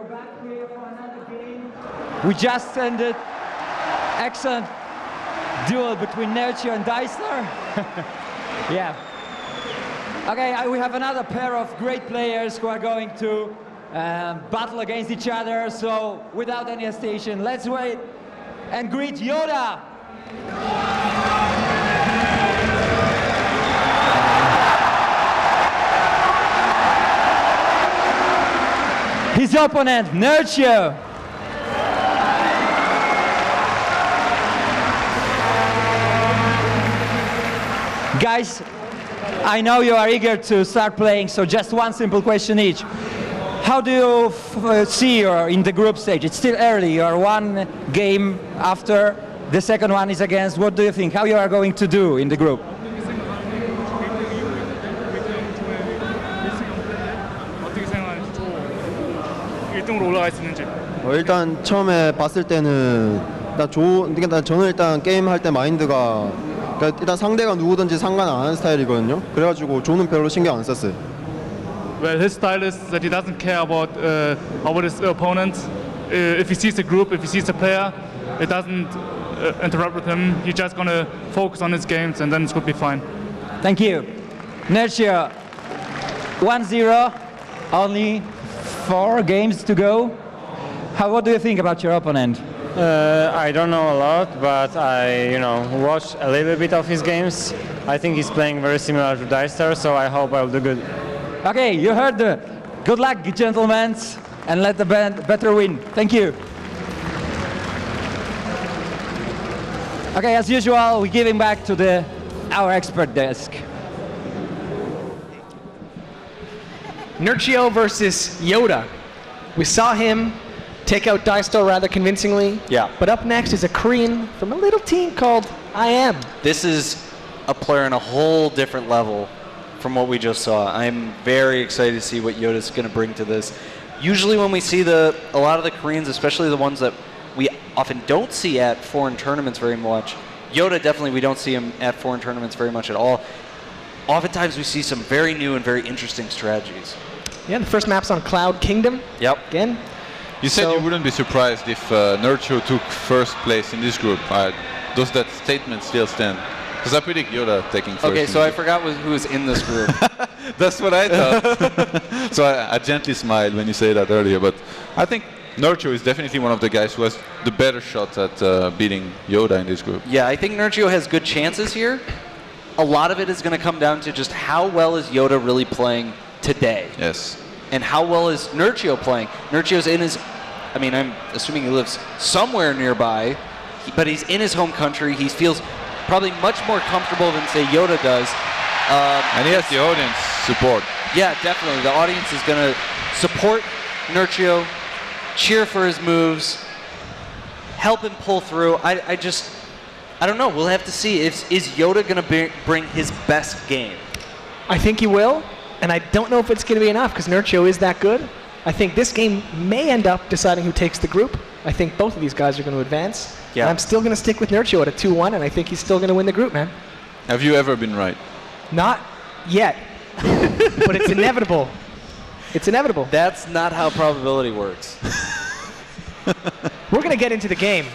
back here for another game. We just ended excellent duel between Nerchio and Deisler. Yeah. Okay, we have another pair of great players who are going to battle against each other. So without any hesitation, let's wait and greet YoDa. His opponent, Nerchio. Guys, I know you are eager to start playing, so just one simple question each. How do you see you in the group stage? It's still early, you are one game after, the second one is against. What do you think? How you are going to do in the group? 일단 처음에 봤을 때는 저는 일단 게임 할 때 마인드가 일단 상대가 누구든지 상관 안 하는 스타일이거든요. 그래가지고 조는 별로 신경 안 썼어요. Well, his style is that he doesn't care about his opponent. If he sees the group, if he sees the player, it doesn't interrupt with him. He's just gonna focus on his games, and then it's gonna be fine. Thank you, Nerchio. 1-0, only 4 games to go. What do you think about your opponent? I don't know a lot, but I, watched a little bit of his games. I think he's playing very similar to Deisler, so I hope I'll do good. Okay, you heard the good luck, gentlemen, and let the better win. Thank you. Okay, as usual, we give him back to our expert desk. Nerchio versus YoDa. We saw him take out Deisler rather convincingly. Yeah. But up next is a Korean from a little team called IEM. This is a player on a whole different level from what we just saw. I'm very excited to see what YoDa's going to bring to this. Usually when we see a lot of the Koreans, especially the ones that we often don't see at foreign tournaments very much, YoDa definitely we don't see him at foreign tournaments very much at all. Oftentimes we see some very new and very interesting strategies. Yeah, the first map's on Cloud Kingdom. Yep. Again. You said you wouldn't be surprised if Nerchio took first place in this group. Does that statement still stand? Because I predict YoDa taking first. Okay, so I forgot who was in this group. That's what I thought. So I gently smiled when you say that earlier. But I think Nerchio is definitely one of the guys who has the better shot at beating YoDa in this group. Yeah, I think Nerchio has good chances here. A lot of it is going to come down to just how well is YoDa really playing today. Yes. And how well is Nerchio playing? Nerchio's in his, I'm assuming he lives somewhere nearby, but he's in his home country. He feels probably much more comfortable than, say, YoDa does. And he has the audience support. Yeah, definitely. The audience is going to support Nerchio, cheer for his moves, help him pull through. I don't know. We'll have to see. Is YoDa going to bring his best game? I think he will. And I don't know if it's going to be enough because Nerchio is that good. I think this game may end up deciding who takes the group. I think both of these guys are going to advance. Yeah. And I'm still going to stick with Nerchio at a 2-1, and I think he's still going to win the group, man. Have you ever been right? Not yet. But it's inevitable. It's inevitable. That's not how probability works. We're going to get into the game.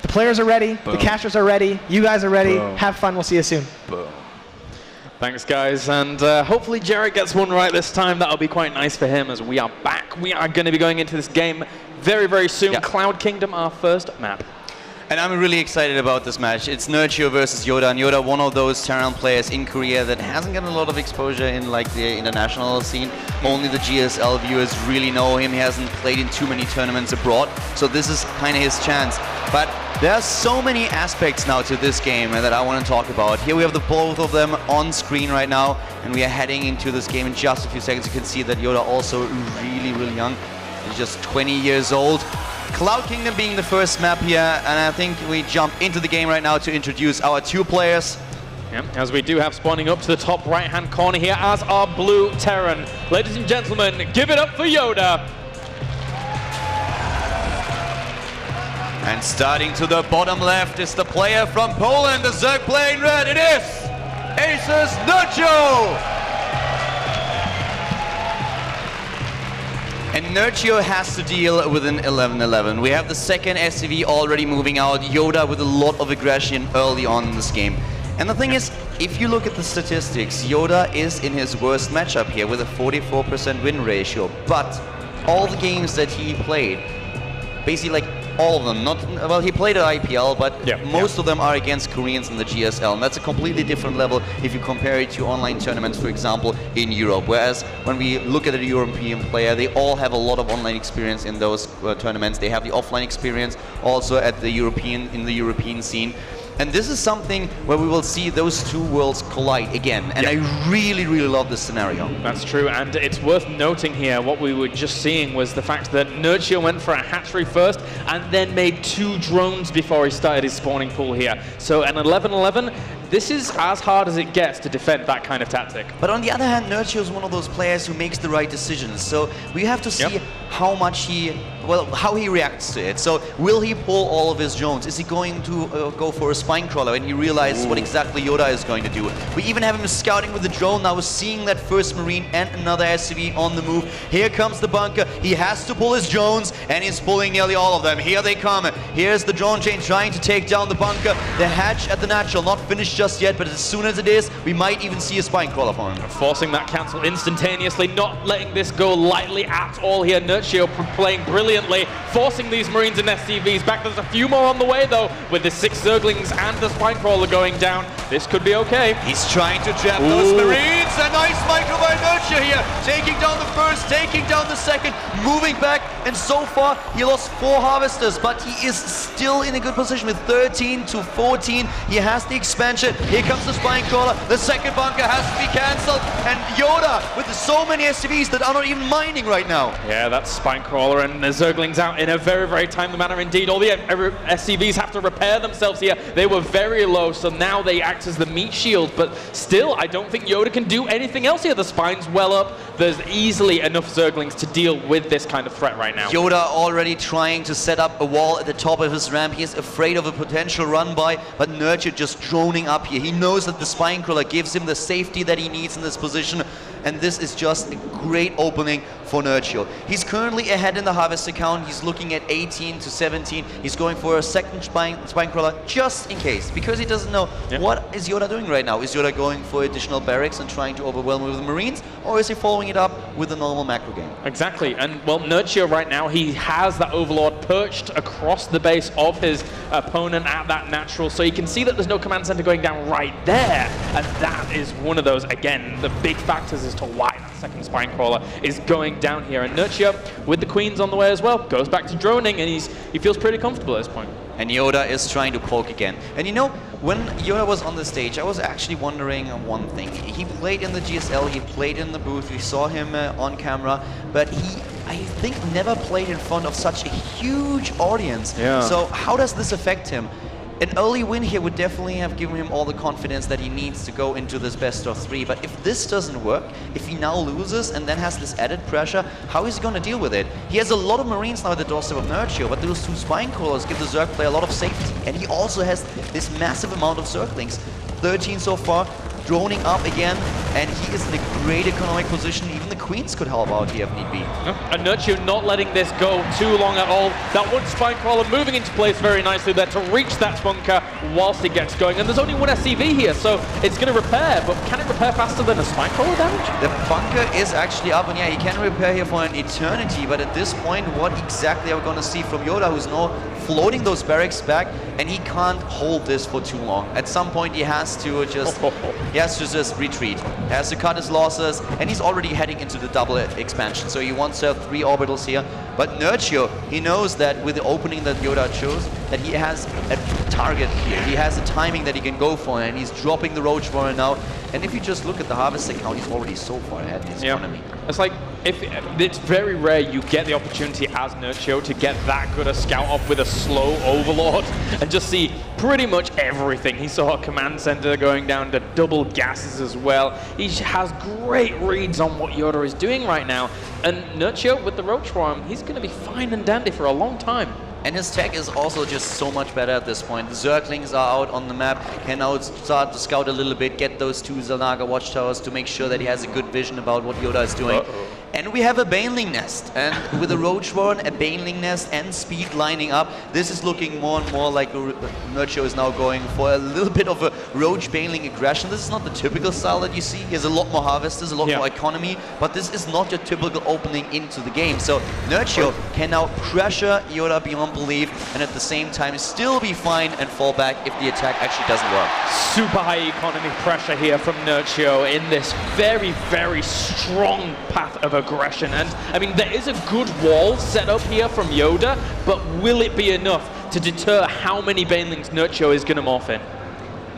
The players are ready. Boom. The casters are ready. You guys are ready. Boom. Have fun. We'll see you soon. Boom. Thanks, guys, and hopefully Jared gets one right this time. That'll be quite nice for him as we are back. We are going to be going into this game very, very soon. Yeah. Cloud Kingdom, our first map. And I'm really excited about this match. It's Nerchio versus YoDa, and YoDa, one of those Terran players in Korea that hasn't gotten a lot of exposure in the international scene. Only the GSL viewers really know him. He hasn't played in too many tournaments abroad, so this is kind of his chance. But there are so many aspects now to this game that I want to talk about. Here we have the both of them on screen right now, and we are heading into this game in just a few seconds. You can see that YoDa also really, really young. He's just 20 years old. Cloud Kingdom being the first map here, and I think we jump into the game right now to introduce our two players. Yeah, as we do have spawning up to the top right-hand corner here as our blue Terran. Ladies and gentlemen, give it up for YoDa. And starting to the bottom left is the player from Poland, the Zerg player in red. It is Aces Nerchio. And Nerchio has to deal with an 11-11. We have the second SCV already moving out, YoDa with a lot of aggression early on in this game. And the thing is, if you look at the statistics, YoDa is in his worst matchup here with a 44% win ratio. But all the games that he played, basically like all of them, well, he played at IPL, but most of them are against Koreans in the GSL, and that's a completely different level if you compare it to online tournaments, for example, in Europe. Whereas when we look at a European player, they all have a lot of online experience in those tournaments. They have the offline experience also in the European scene. And this is something where we will see those two worlds collide again. And I really, really love this scenario. That's true, and it's worth noting here, what we were just seeing was the fact that Nerchio went for a hatchery first and then made 2 drones before he started his spawning pool here. So an 11-11, this is as hard as it gets to defend that kind of tactic. But on the other hand, Nerchio is one of those players who makes the right decisions. So we have to see how much how he reacts to it. So will he pull all of his drones? Is he going to go for a spine crawler and he realizes what exactly YoDa is going to do? We even have him scouting with the drone now, seeing that first Marine and another SCV on the move. Here comes the bunker. He has to pull his drones and he's pulling nearly all of them. Here they come. Here's the drone chain trying to take down the bunker. The hatch at the natural, not finished just yet, but as soon as it is, we might even see a spine crawler for him. Forcing that cancel instantaneously, not letting this go lightly at all here. Nerchio playing brilliantly, forcing these Marines and SCVs back. There's a few more on the way though, with the 6 Zerglings and the spine crawler going down. This could be okay. He's trying to trap those Marines. A nice micro by Nerchio here, taking down the first, taking down the second, moving back, and so far he lost 4 harvesters, but he is still in a good position with 13 to 14. He has the expansion. Here comes the spine crawler. The second bunker has to be cancelled, and YoDa with so many SCVs that are not even mining right now. Yeah, that's spine crawler and the Zerglings out in a very, very timely manner indeed. All the SCVs have to repair themselves here. They were very low, so now they act as the meat shield, but still, I don't think YoDa can do anything else here. The spine's well up. There's easily enough Zerglings to deal with this kind of threat right now. YoDa already trying to set up a wall at the top of his ramp. He is afraid of a potential run by, but Nerchio just droning up here. He knows that the spine crawler gives him the safety that he needs in this position, and this is just a great opening for Nerchio. He's currently ahead in the harvest account. He's looking at 18 to 17. He's going for a second spine crawler just in case, because he doesn't know what is YoDa doing right now. Is YoDa going for additional barracks and trying to overwhelm with the Marines, or is he following it up with a normal macro game? Exactly, and well, Nerchio right now, he has that Overlord perched across the base of his opponent at that natural, so you can see that there's no command center going down right there, and that is one of those, again, the big factors as to why that second spine crawler is going down here. And Nerchio, with the queens on the way as well, goes back to droning, and he feels pretty comfortable at this point. And YoDa is trying to poke again. And you know, when YoDa was on the stage, I was actually wondering one thing. He played in the GSL, he played in the booth, we saw him on camera, but he, I think, never played in front of such a huge audience. Yeah. So how does this affect him? An early win here would definitely have given him all the confidence that he needs to go into this best of 3. But if this doesn't work, if he now loses and then has this added pressure, how is he going to deal with it? He has a lot of Marines now at the doorstep of Nerchio, but those 2 spine crawlers give the Zerg player a lot of safety. And he also has this massive amount of Zerglings. 13 so far, droning up again, and he is in a great economic position. Even the queens could help out here if need be. And Nerchio not letting this go too long at all. That one spine crawler moving into place very nicely there to reach that bunker whilst it gets going. And there's only 1 SCV here, so it's going to repair, but can it repair faster than a spine crawler damage? The bunker is actually up, and yeah, he can repair here for an eternity, but at this point, what exactly are we going to see from YoDa, who's now floating those barracks back, and he can't hold this for too long. At some point, he has to just retreat. He has to cut his losses, and he's already heading into the double expansion, so he wants to have 3 orbitals here. But Nerchio, he knows that with the opening that YoDa chose, that he has a target here. He has a timing that he can go for, and he's dropping the Roach Warrior now. And if you just look at the harvest account, he's already so far ahead in his economy. It's like, it's very rare you get the opportunity as Nerchio to get that good a scout off with a slow Overlord and just see pretty much everything. He saw a command center going down to double gases as well. He has great reads on what YoDa is doing right now. And Nerchio, with the Roach Worm, he's going to be fine and dandy for a long time. And his tech is also just so much better at this point. The Zerglings are out on the map, can now start to scout a little bit, get those 2 Zalnaga watchtowers to make sure that he has a good vision about what YoDa is doing. And we have a Baneling Nest. And with a Roach Warren, a Baneling Nest, and speed lining up, this is looking more and more like Nerchio is now going for a little bit of a Roach Baneling aggression. This is not the typical style that you see. He has a lot more harvesters, a lot more economy, but this is not your typical opening into the game. So Nerchio can now pressure YoDa beyond belief, and at the same time still be fine and fall back if the attack actually doesn't work. Super high economy pressure here from Nerchio in this very, very strong path of aggression. And I mean, there is a good wall set up here from YoDa, but will it be enough to deter how many Banelings Nerchio is going to morph in?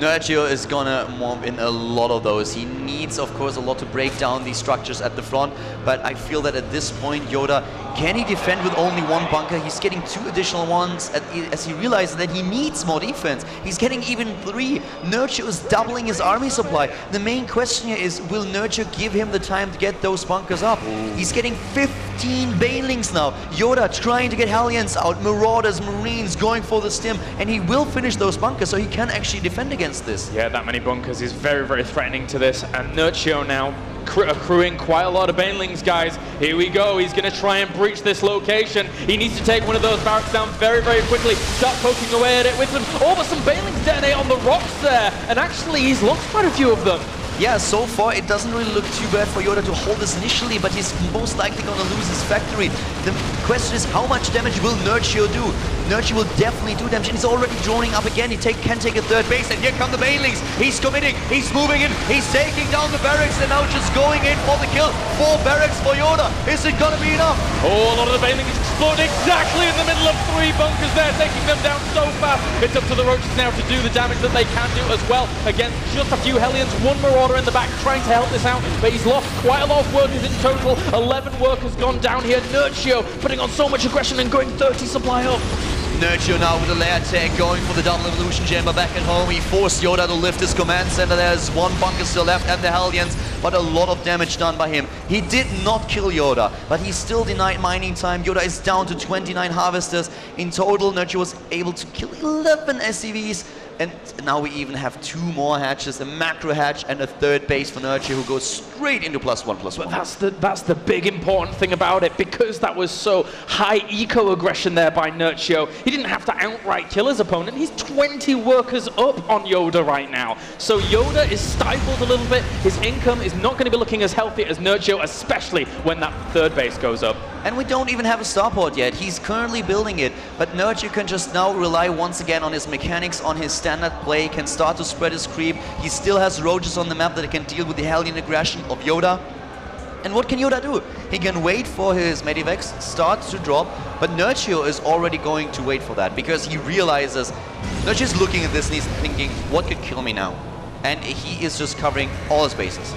Nerchio is gonna morph in a lot of those. He needs, of course, a lot to break down these structures at the front, but I feel that at this point, YoDa, can he defend with only one bunker? He's getting 2 additional ones as he realizes that he needs more defense. He's getting even 3. Nerchio is doubling his army supply. The main question here is, will Nerchio give him the time to get those bunkers up? He's getting 15 Banelings now. YoDa trying to get Hellions out, Marauders, Marines going for the stim, and he will finish those bunkers so he can actually defend against this. Yeah, that many bunkers is very, very threatening to this. And Nerchio now accruing quite a lot of Banelings, guys. Here we go. He's going to try and breach this location. He needs to take one of those barracks down very, very quickly. Start poking away at it with them. Oh, but some Banelings detonate on the rocks there. And actually, he's lost quite a few of them. Yeah, so far it doesn't really look too bad for YoDa to hold this initially, but he's most likely going to lose his factory. The question is, how much damage will Nerchio do? Nerchio will definitely do damage, and he's already droning up again. He can take a 3rd base, and here come the Banelings. He's committing, he's moving in, he's taking down the barracks, and now just going in for the kill. 4 barracks for YoDa. Is it going to be enough? Oh, a lot of the Banelings explode exactly in the middle of 3 bunkers there, taking them down so fast. It's up to the Roaches now to do the damage that they can do as well against just a few Hellions. 1 Marauder in the back trying to help this out, but he's lost quite a lot of workers in total. 11 workers gone down here. Nerchio putting on so much aggression and going 30 supply up. Nerchio now with a layer tag going for the double evolution chamber back at home. He forced YoDa to lift his command center. There's 1 bunker still left and the Hellions, but a lot of damage done by him. He did not kill YoDa, but he still denied mining time. YoDa is down to 29 harvesters. In total, Nerchio was able to kill 11 SCVs. And now we even have 2 more hatches, a macro hatch and a 3rd base for Nerchio who goes straight into +1/+1. But that's the big important thing about it, because that was so high eco aggression there by Nerchio. He didn't have to outright kill his opponent. He's 20 workers up on YoDa right now. So YoDa is stifled a little bit. His income is not going to be looking as healthy as Nerchio, especially when that 3rd base goes up. And we don't even have a starport yet. He's currently building it, but Nerchio can just now rely once again on his mechanics, on his standard play, can start to spread his creep. He still has Roaches on the map that can deal with the Hellion aggression of YoDa. And what can YoDa do? He can wait for his Medivacs start to drop, but Nerchio is already going to wait for that, because he realizes, Nerchio is looking at this and he's thinking, what could kill me now? And he is just covering all his bases.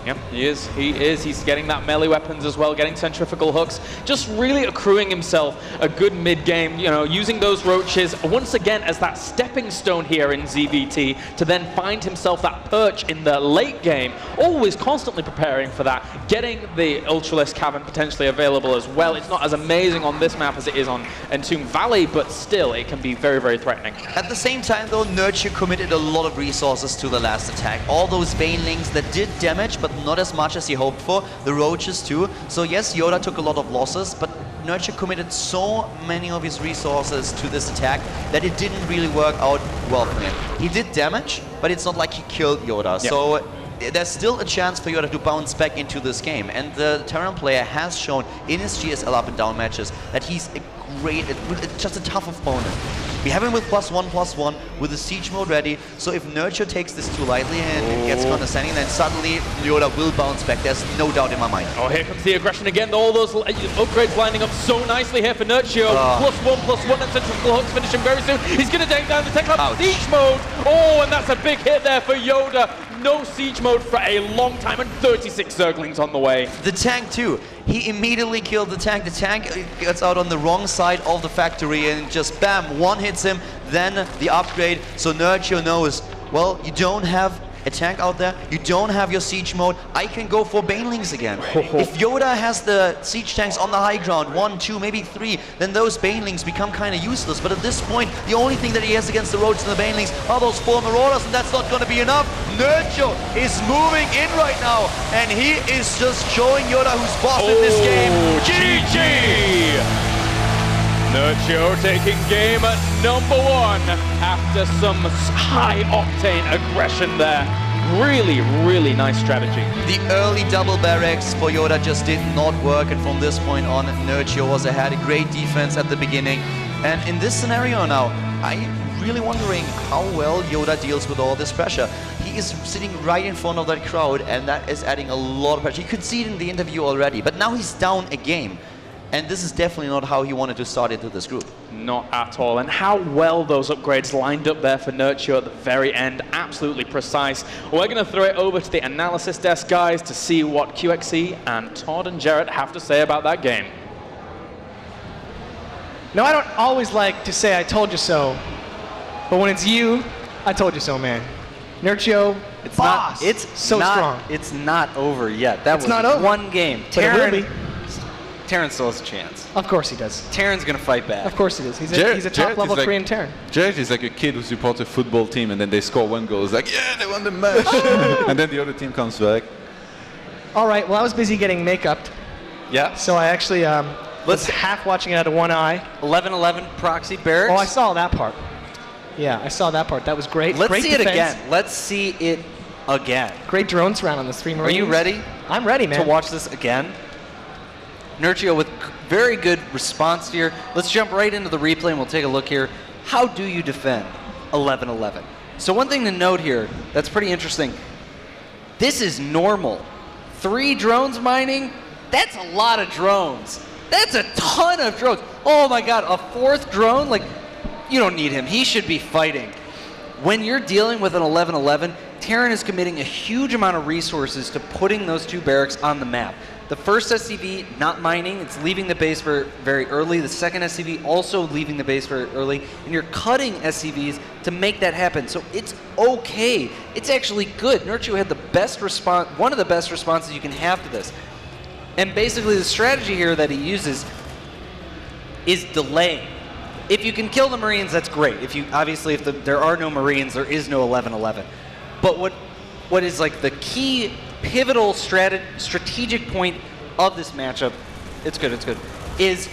Yep, he is. He is. He's getting that melee weapons as well, getting centrifugal hooks, just really accruing himself a good mid-game, you know, using those Roaches once again as that stepping stone here in ZVT to then find himself that perch in the late game, always constantly preparing for that, getting the Ultralisk Cavern potentially available as well. It's not as amazing on this map as it is on Entomb Valley, but still, it can be very, very threatening. At the same time, though, Nerchio committed a lot of resources to the last attack. All those Banelings that did damage, but not as much as he hoped for. The Roaches too. So yes, YoDa took a lot of losses, but Nerchio committed so many of his resources to this attack that it didn't really work out well for him. He did damage, but it's not like he killed YoDa. Yep. So there's still a chance for YoDa to bounce back into this game. And the Terran player has shown in his GSL up and down matches that he's a great, just a tough opponent. We have him with +1/+1 with the siege mode ready, so if Nerchio takes this too lightly and gets condescending, then suddenly YoDa will bounce back. There's no doubt in my mind. Oh, here comes the aggression again. All those upgrades lining up so nicely here for Nerchio. +1/+1 and centrifugal hooks finishing very soon. He's going to take down the tech lab. Siege mode. Oh, and that's a big hit there for YoDa. No siege mode for a long time, and 36 Zerglings on the way. The tank too. He immediately killed the tank. The tank gets out on the wrong side of the factory and just bam, one hits him, then the upgrade. So Nerchio knows, well, you don't have a tank out there, you don't have your siege mode, I can go for Banelings again. If YoDa has the siege tanks on the high ground, 1, 2, maybe 3, then those Banelings become kind of useless. But at this point, the only thing that he has against the Roaches and the Banelings are those 4 Marauders, and that's not going to be enough. Nerchio is moving in right now, and he is just showing YoDa who's boss in this game. GG! Nerchio taking game at #1 after some high-octane aggression there. Really, really nice strategy. The early double barracks for YoDa just did not work, and from this point on, Nerchio was ahead. A great defense at the beginning. And in this scenario now, I'm really wondering how well YoDa deals with all this pressure. He is sitting right in front of that crowd, and that is adding a lot of pressure. You could see it in the interview already, but now he's down a game. And this is definitely not how he wanted to start into this group. Not at all. And how well those upgrades lined up there for Nerchio at the very end. Absolutely precise. We're going to throw it over to the analysis desk, guys, to see what QXE and Todd and Jarrett have to say about that game. Now, I don't always like to say I told you so, but when it's you, I told you so, man. Nerchio, boss. It's so strong. It's not over yet. That It's was not over. one game. But it will be. Terran still has a chance. Of course he does. Terran's gonna fight back. Of course he does. He's Jarrett a top-level is like- Korean Terran. Jarrett is like a kid who supports a football team and then they score 1 goal. It's like, yeah, they won the match. And then the other team comes back. All right, well, I was busy getting makeup, Yeah. so I actually was half watching it out of one eye. 11-11 proxy barracks. Oh, I saw that part. Yeah, I saw that part. That was great. Let's Great see it defense. again. Let's see it again. Great drone surround on the 3 Are Marines. you ready I'm ready, man. to watch this again? Nerchio with very good response here. Let's jump right into the replay and we'll take a look here. How do you defend 11-11? So one thing to note here that's pretty interesting. This is normal. 3 drones mining, that's a lot of drones. That's a ton of drones. Oh my God, a 4th drone? Like, you don't need him. He should be fighting. When you're dealing with an 11-11, Terran is committing a huge amount of resources to putting those 2 barracks on the map. The first SCV not mining, it's leaving the base very early. The second SCV also leaving the base very early. And you're cutting SCVs to make that happen. So it's okay. It's actually good. Nerchio had the best response, one of the best responses you can have to this. And basically the strategy here that he uses is delaying. If you can kill the Marines, that's great. If there are no Marines, there is no 11-11. But what is like the key pivotal strategic point of this matchup, it's good, is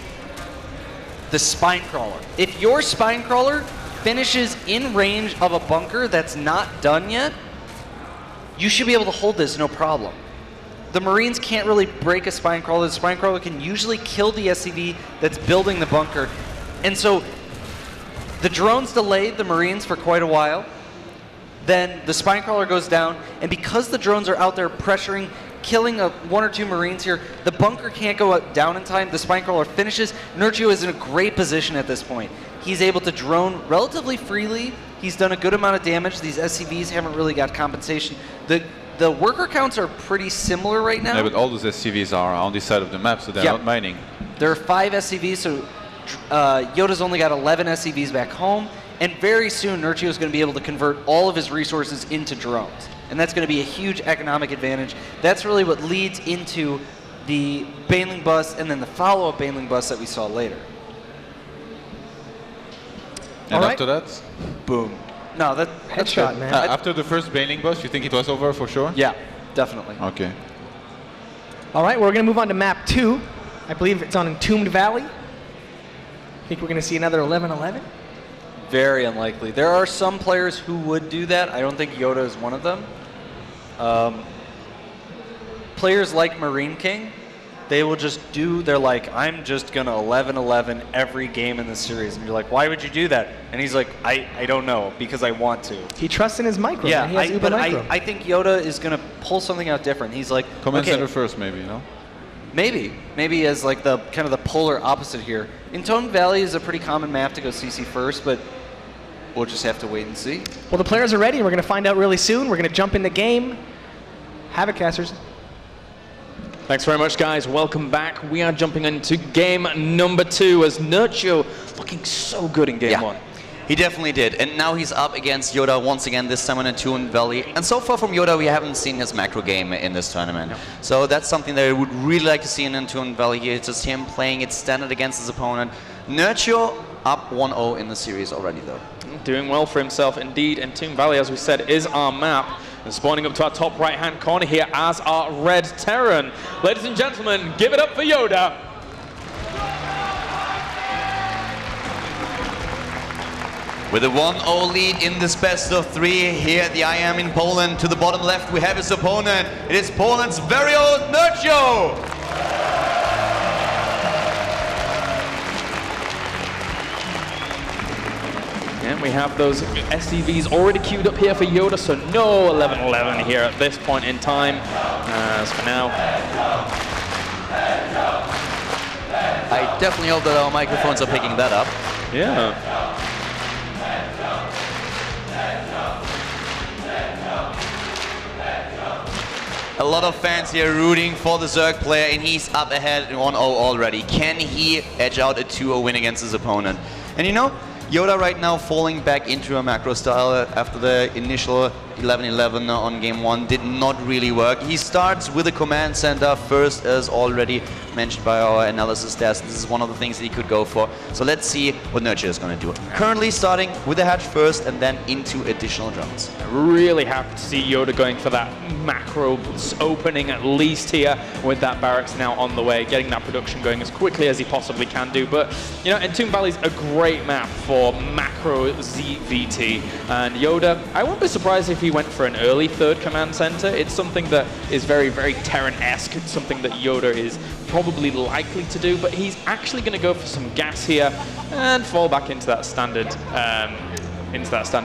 the spine crawler. If your spine crawler finishes in range of a bunker that's not done yet, you should be able to hold this no problem. The Marines can't really break a spine crawler. The spine crawler can usually kill the SCV that's building the bunker. And so the drones delayed the Marines for quite a while. Then the spine crawler goes down, and because the drones are out there pressuring, killing 1 or 2 Marines here, the bunker can't go down in time. The spine crawler finishes. Nerchio is in a great position at this point. He's able to drone relatively freely. He's done a good amount of damage. These SCVs haven't really got compensation. The worker counts are pretty similar right now. Yeah, but all those SCVs are on this side of the map, so they're not mining. There are 5 SCVs, so YoDa's only got 11 SCVs back home. And very soon, Nerchio is going to be able to convert all of his resources into drones. And that's going to be a huge economic advantage. That's really what leads into the Baneling bus and then the follow-up Baneling bus that we saw later. And after that? Boom. No, that's Headshot, good. man. After the first Baneling bus, you think it was over for sure? Yeah, definitely. Okay. All right, we're going to move on to map 2. I believe it's on Entombed Valley. I think we're going to see another 11-11. Very unlikely. There are some players who would do that. I don't think YoDa is one of them. Players like Marine King, they will just they're like, I'm just going to 11-11 every game in the series. And you're like, why would you do that? And he's like, I don't know, because I want to. He trusts in his micro. Yeah, man. He has Uber micro. I think YoDa is going to pull something out different. He's like, Command okay, center first, maybe, you know? Maybe as like the kind of the polar opposite here. Entombed Valley is a pretty common map to go CC first, but we'll just have to wait and see. Well, the players are ready, and we're going to find out really soon. We're going to jump in the game. Havoc casters. Thanks very much, guys. Welcome back. We are jumping into game number 2 as Nerchio looking so good in game 1. He definitely did, and now he's up against YoDa once again, this time on Entombed Valley. And so far from YoDa, we haven't seen his macro game in this tournament. No. So that's something that I would really like to see in Entombed Valley here. It's just him playing it standard against his opponent. Nerchio up 1-0 in the series already, though. Doing well for himself indeed. Entombed Valley, as we said, is our map. And spawning up to our top right-hand corner here as our red Terran. Ladies and gentlemen, give it up for YoDa. With a 1-0 lead in this best of 3 here at the IEM in Poland. To the bottom left, we have his opponent. It is Poland's very own Nerchio. And we have those SCVs already queued up here for YoDa, so no 11-11 here at this point in time. As for now, I definitely hope that our microphones are picking that up. yeah. A lot of fans here rooting for the Zerg player, and he's up ahead in 1-0 already. Can he edge out a 2-0 win against his opponent? And you know, YoDa right now falling back into a macro style after the initial 11-11 on game 1 did not really work. He starts with a command center first, as already mentioned by our analysis desk. This is one of the things that he could go for. So let's see what Nerchio is going to do. Currently starting with the hatch first and then into additional drones. Really happy to see YoDa going for that macro opening at least here with that barracks now on the way, getting that production going as quickly as he possibly can do. But, you know, Entomb Valley's a great map for macro ZVT. And YoDa, I wouldn't be surprised if he went for an early third command center. It's something that is very, very Terran-esque. It's something that YoDa is probably likely to do, but he's actually going to go for some gas here and fall back into that standard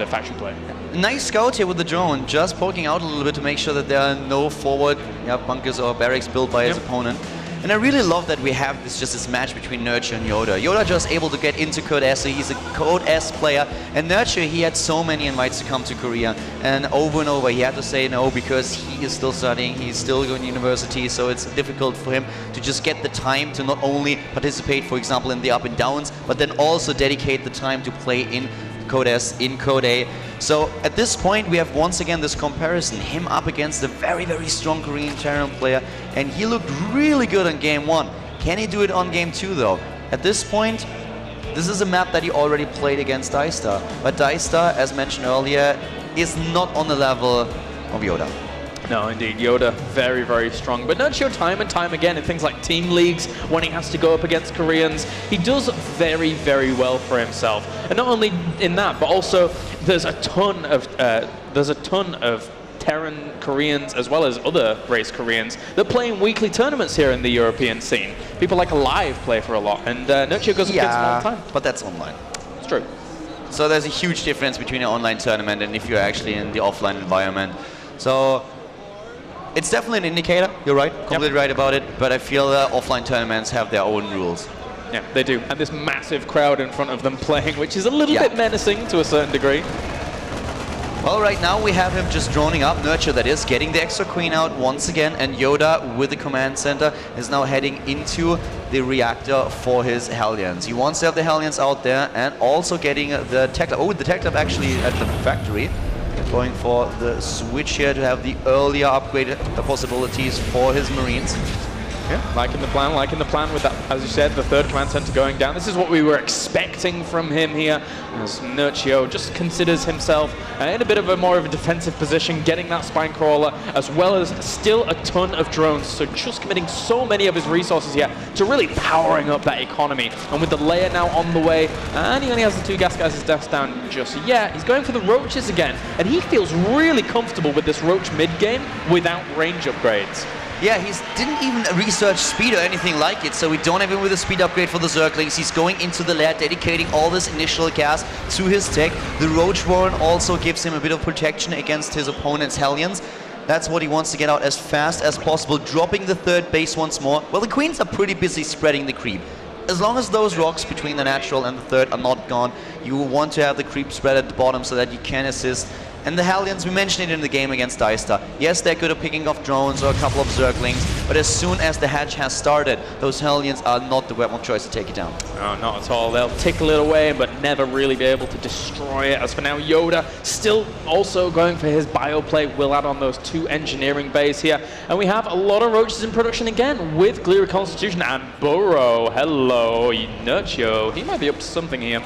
faction play. Nice scout here with the drone, just poking out a little bit to make sure that there are no forward bunkers or barracks built by his opponent. And I really love that we have this match between Nerchio and YoDa. YoDa just able to get into Code S, so he's a Code S player. And Nerchio, he had so many invites to come to Korea. And over he had to say no because he is still studying, he's still going to university, so it's difficult for him to just get the time to not only participate, for example, in the up and downs, but then also dedicate the time to play in Code S, in Code A. So at this point we have once again this comparison, him up against a very, very strong Korean Terran player, and he looked really good on game 1. Can he do it on game 2 though? At this point, this is a map that he already played against Dicestar, but Dicestar, as mentioned earlier, is not on the level of YoDa. No, indeed, YoDa very, very strong. But Nerchio time and time again in things like team leagues, when he has to go up against Koreans, he does very, very well for himself. And not only in that, but also there's a ton of Terran Koreans as well as other race Koreans that play in weekly tournaments here in the European scene. People like Alive play for a lot, and Nerchio goes up against them all the time. But that's online. It's true. So there's a huge difference between an online tournament and if you're actually in the offline environment. So it's definitely an indicator, you're right, completely right about it, but I feel offline tournaments have their own rules. Yeah, they do. And this massive crowd in front of them playing, which is a little bit menacing to a certain degree. Well, right now we have him just droning up, Nerchio that is, getting the extra queen out once again, and YoDa with the command center is now heading into the reactor for his Hellions. He wants to have the Hellions out there and also getting the tech lab. Oh, the tech lab actually at the factory. Going for the switch here to have the earlier upgrade possibilities for his Marines. Yeah, liking the plan with that, as you said, the third command center going down. This is what we were expecting from him here, as Nerchio just considers himself in a bit of a more of a defensive position, getting that spine crawler, as well as still a ton of drones, so just committing so many of his resources here to really powering up that economy. And with the layer now on the way, and he only has the 2 gas guys' deaths down just yet, he's going for the roaches again, and he feels really comfortable with this roach mid-game without range upgrades. Yeah, he didn't even research speed or anything like it, so we don't have him with a speed upgrade for the Zerglings. He's going into the lair, dedicating all this initial gas to his tech. The Roach Warren also gives him a bit of protection against his opponent's Hellions. That's what he wants to get out as fast as possible, dropping the third base once more. Well, the Queens are pretty busy spreading the creep. As long as those rocks between the natural and the third are not gone, you want to have the creep spread at the bottom so that you can assist. And the Hellions, we mentioned it in the game against Dicestar. Yes, they're good at picking off drones or a couple of Zerglings, but as soon as the hatch has started, those Hellions are not the weapon of choice to take it down. No, not at all. They'll tickle it away, but never really be able to destroy it. As for now, YoDa still also going for his bioplay. Will add on those 2 engineering bays here. And we have a lot of roaches in production again with Glee Reconstitution and Burrow. Hello, Nerchio. He might be up to something here.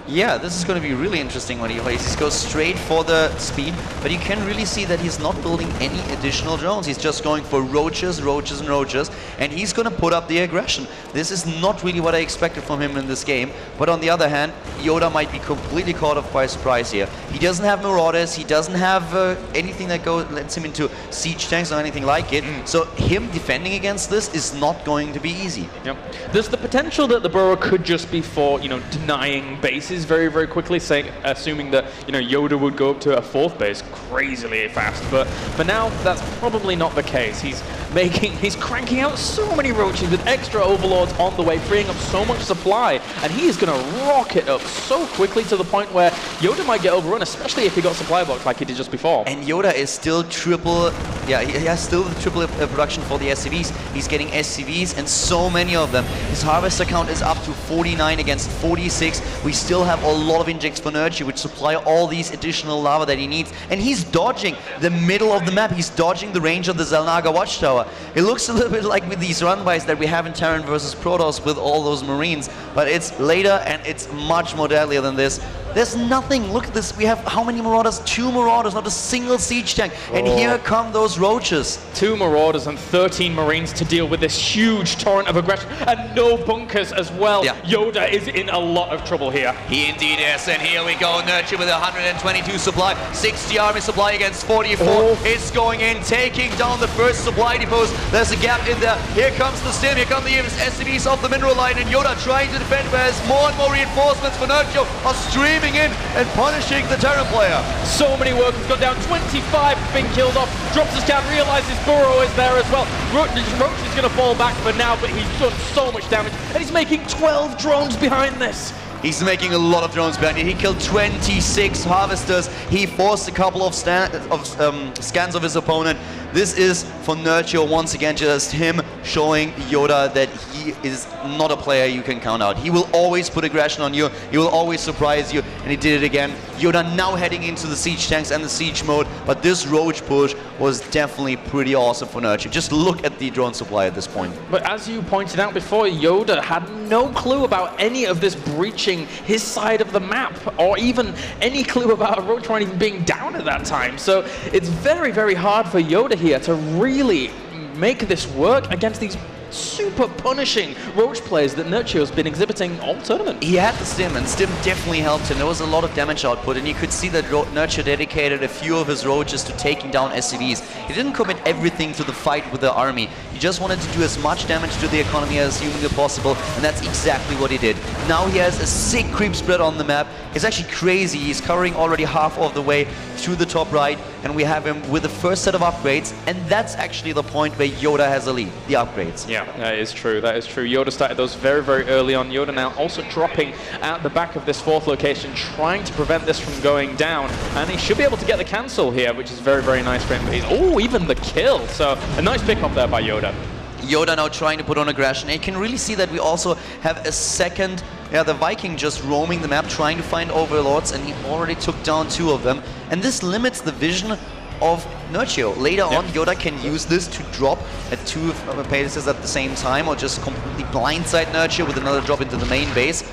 Yeah, this is going to be really interesting when he goes straight for the speed, but you can really see that he's not building any additional drones. He's just going for roaches, roaches, and roaches, and he's going to put up the aggression. This is not really what I expected from him in this game, but on the other hand, YoDa might be completely caught off by surprise here. He doesn't have Marauders, he doesn't have anything that lets him into siege tanks or anything like it, so him defending against this is not going to be easy. Yep. There's the potential that the burrow could just be for, denying bases very, very quickly, assuming that, YoDa would go up to a 4th base crazily fast. But for now, that's probably not the case. He's cranking out so many roaches with extra overlords on the way, freeing up so much supply, and he is going to rocket up so quickly to the point where YoDa might get overrun, especially if he got supply blocked like he did just before. And YoDa is still he has still the triple production for the SCVs. He's getting SCVs and so many of them. His harvester count is up to 49 against 46. We still have a lot of injects for Nerchio, which supply all these additional lava that he needs. And he's dodging the middle of the map. He's dodging the range of the Xel'Naga Watchtower. It looks a little bit like with these run-bys that we have in Terran versus Protoss with all those Marines, but it's later and it's much more deadlier than this. There's nothing. Look at this. We have how many Marauders? 2 Marauders, not a single siege tank. And here come those roaches. 2 Marauders and 13 Marines to deal with this huge torrent of aggression, and no bunkers as well. Yeah. YoDa is in a lot of trouble here. He indeed is, and here we go. Nerchio with 122 supply, 60 army supply against 44. It's going in, taking down the first supply depots. There's a gap in there. Here comes the stim, here come the SCVs off the mineral line, and YoDa trying to defend, whereas more and more reinforcements for Nerchio are streaming in and punishing the Terran player. So many workers got down, 25 have been killed off. Drops his scan, realizes Burrow is there as well. Roach is going to fall back for now, but he's done so much damage, and he's making 12 drones behind this. He's making a lot of drones behind it. He killed 26 harvesters. He forced a couple of scans of his opponent. This is for Nerchio once again, just him showing YoDa that he is not a player you can count out. He will always put aggression on you. He will always surprise you, and he did it again. YoDa now heading into the siege tanks and the siege mode, but this roach push was definitely pretty awesome for Nerchio. Just look at the drone supply at this point. But as you pointed out before, YoDa had no clue about any of this breaching his side of the map, or even any clue about Roach Run even being down at that time. So it's very, very hard for YoDa here to really make this work against these super punishing Roach plays that Nerchio's been exhibiting all tournament. He had the stim, and stim definitely helped him. There was a lot of damage output, and you could see that Nerchio dedicated a few of his roaches to taking down SCVs. He didn't commit everything to the fight with the army. He just wanted to do as much damage to the economy as humanly possible, and that's exactly what he did. Now he has a sick creep spread on the map. It's actually crazy. He's covering already half of the way to the top right, and we have him with the first set of upgrades, and that's actually the point where YoDa has a lead, the upgrades. Yeah, that is true. That is true. YoDa started those very, very early on. YoDa now also dropping at the back of this 4th location, trying to prevent this from going down, and he should be able to get the cancel here, which is very, very nice for him. Oh, even the kill. So a nice pick up there by YoDa. YoDa now trying to put on aggression. And you can really see that we also have a second, the Viking just roaming the map, trying to find overlords, and he already took down 2 of them. And this limits the vision of Nerchio. Later on, YoDa can use this to drop at 2 bases at the same time, or just completely blindside Nerchio with another drop into the main base.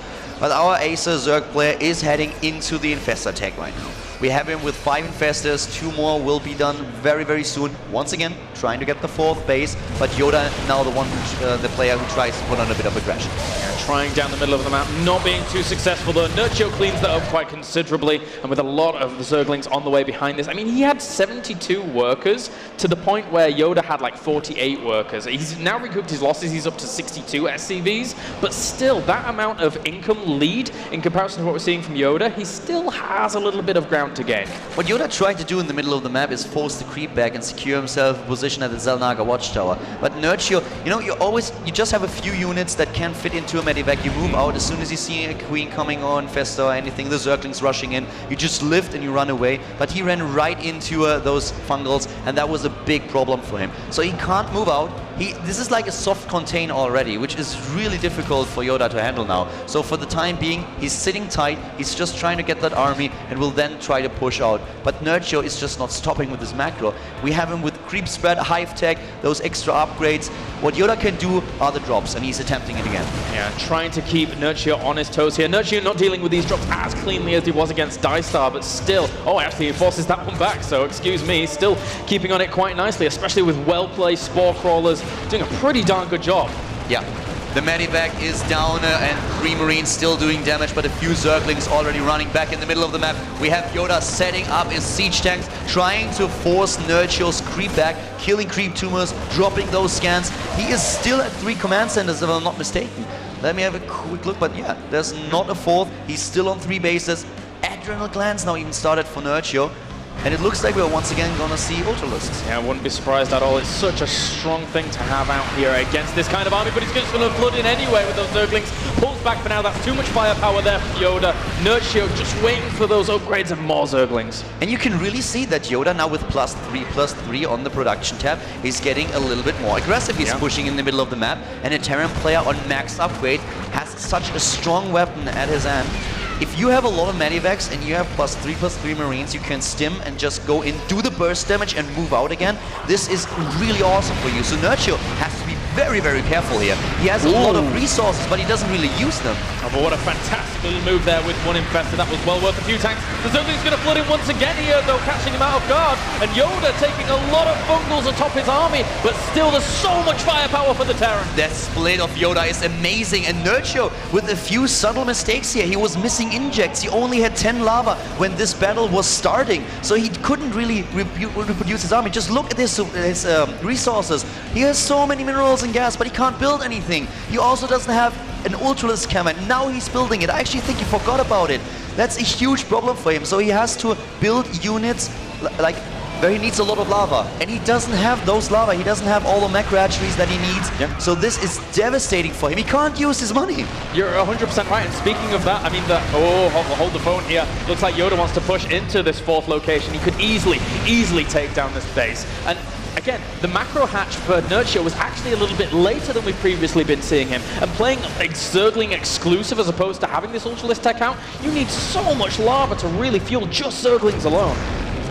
But our Acer Zerg player is heading into the Infestor tag right now. We have him with 5 Infestors, 2 more will be done very, very soon. Once again, trying to get the 4th base, but YoDa now the player who tries to put on a bit of aggression. Trying down the middle of the map, not being too successful though. Nerchio cleans that up quite considerably, and with a lot of the Zerglings on the way behind this. I mean, he had 72 workers to the point where YoDa had like 48 workers. He's now recouped his losses, he's up to 62 SCVs, but still, that amount of income lead in comparison to what we're seeing from YoDa, he still has a little bit of ground to gain. What YoDa tried to do in the middle of the map is force the creep back and secure himself a position at the Xel'Naga Watchtower. But Nerchio, you just have a few units that can fit into a medevac. You move out as soon as you see a queen coming or infestor or anything, the Zerglings rushing in, you just lift and you run away. But he ran right into those fungals, and that was a big problem for him. So he can't move out. This is like a soft contain already, which is really difficult for YoDa to handle now. So for the time being, he's sitting tight, he's just trying to get that army and will then try to push out. But Nerchio is just not stopping with his macro. We have him with creep spread, hive tech, those extra upgrades. What YoDa can do are the drops, and he's attempting it again. Yeah, trying to keep Nerchio on his toes here. Nerchio not dealing with these drops as cleanly as he was against Dystar, but still, oh, actually he forces that one back, so excuse me, still keeping on it quite nicely, especially with well-placed Spore Crawlers, doing a pretty darn good job. Yeah. The Medivac is down and 3 Marines still doing damage, but a few Zerglings already running back in the middle of the map. We have YoDa setting up his siege tanks, trying to force Nerchio's creep back, killing creep tumors, dropping those scans. He is still at 3 command centers, if I'm not mistaken. Let me have a quick look, but yeah, there's not a 4th. He's still on 3 bases. Adrenal glands now even started for Nerchio. And it looks like we're once again going to see Ultralisks. Yeah, I wouldn't be surprised at all. It's such a strong thing to have out here against this kind of army, but he's just going to flood in anyway with those Zerglings. Pulls back for now. That's too much firepower there for YoDa. Nerchio just waiting for those upgrades of more Zerglings. And you can really see that YoDa now with +3/+3 on the production tab is getting a little bit more aggressive. He's pushing in the middle of the map, and a Terran player on max upgrade has such a strong weapon at his hand. If you have a lot of Medivacs and you have +3/+3 Marines, you can stim and just go in, do the burst damage and move out again. This is really awesome for you. So Nerchio has to be very, very careful here. He has a lot of resources, but he doesn't really use them. Oh, but what a fantastic little move there with one Infestor. That was well worth a few tanks. The Zergling's going to flood in once again here, though, catching him out of guard. And YoDa taking a lot of bungles atop his army, but still there's so much firepower for the Terran. That split of YoDa is amazing. And Nerchio with a few subtle mistakes here. He was missing injects. He only had 10 lava when this battle was starting. So he couldn't really reproduce his army. Just look at his resources. He has so many minerals and gas, but he can't build anything. He also doesn't have an Ultralisk cannon. Now he's building it. I actually think he forgot about it. That's a huge problem for him. So he has to build units like where he needs a lot of lava. And he doesn't have those lava. He doesn't have all the macro archeries that he needs. Yep. So this is devastating for him. He can't use his money. You're 100% right. And speaking of that, I mean, hold the phone here. Looks like YoDa wants to push into this 4th location. He could easily take down this base. And again, the macro hatch for Nerchio was actually a little bit later than we've previously been seeing him. And playing a Zergling exclusive as opposed to having this Ultralist tech out, you need so much lava to really fuel just Zerglings alone.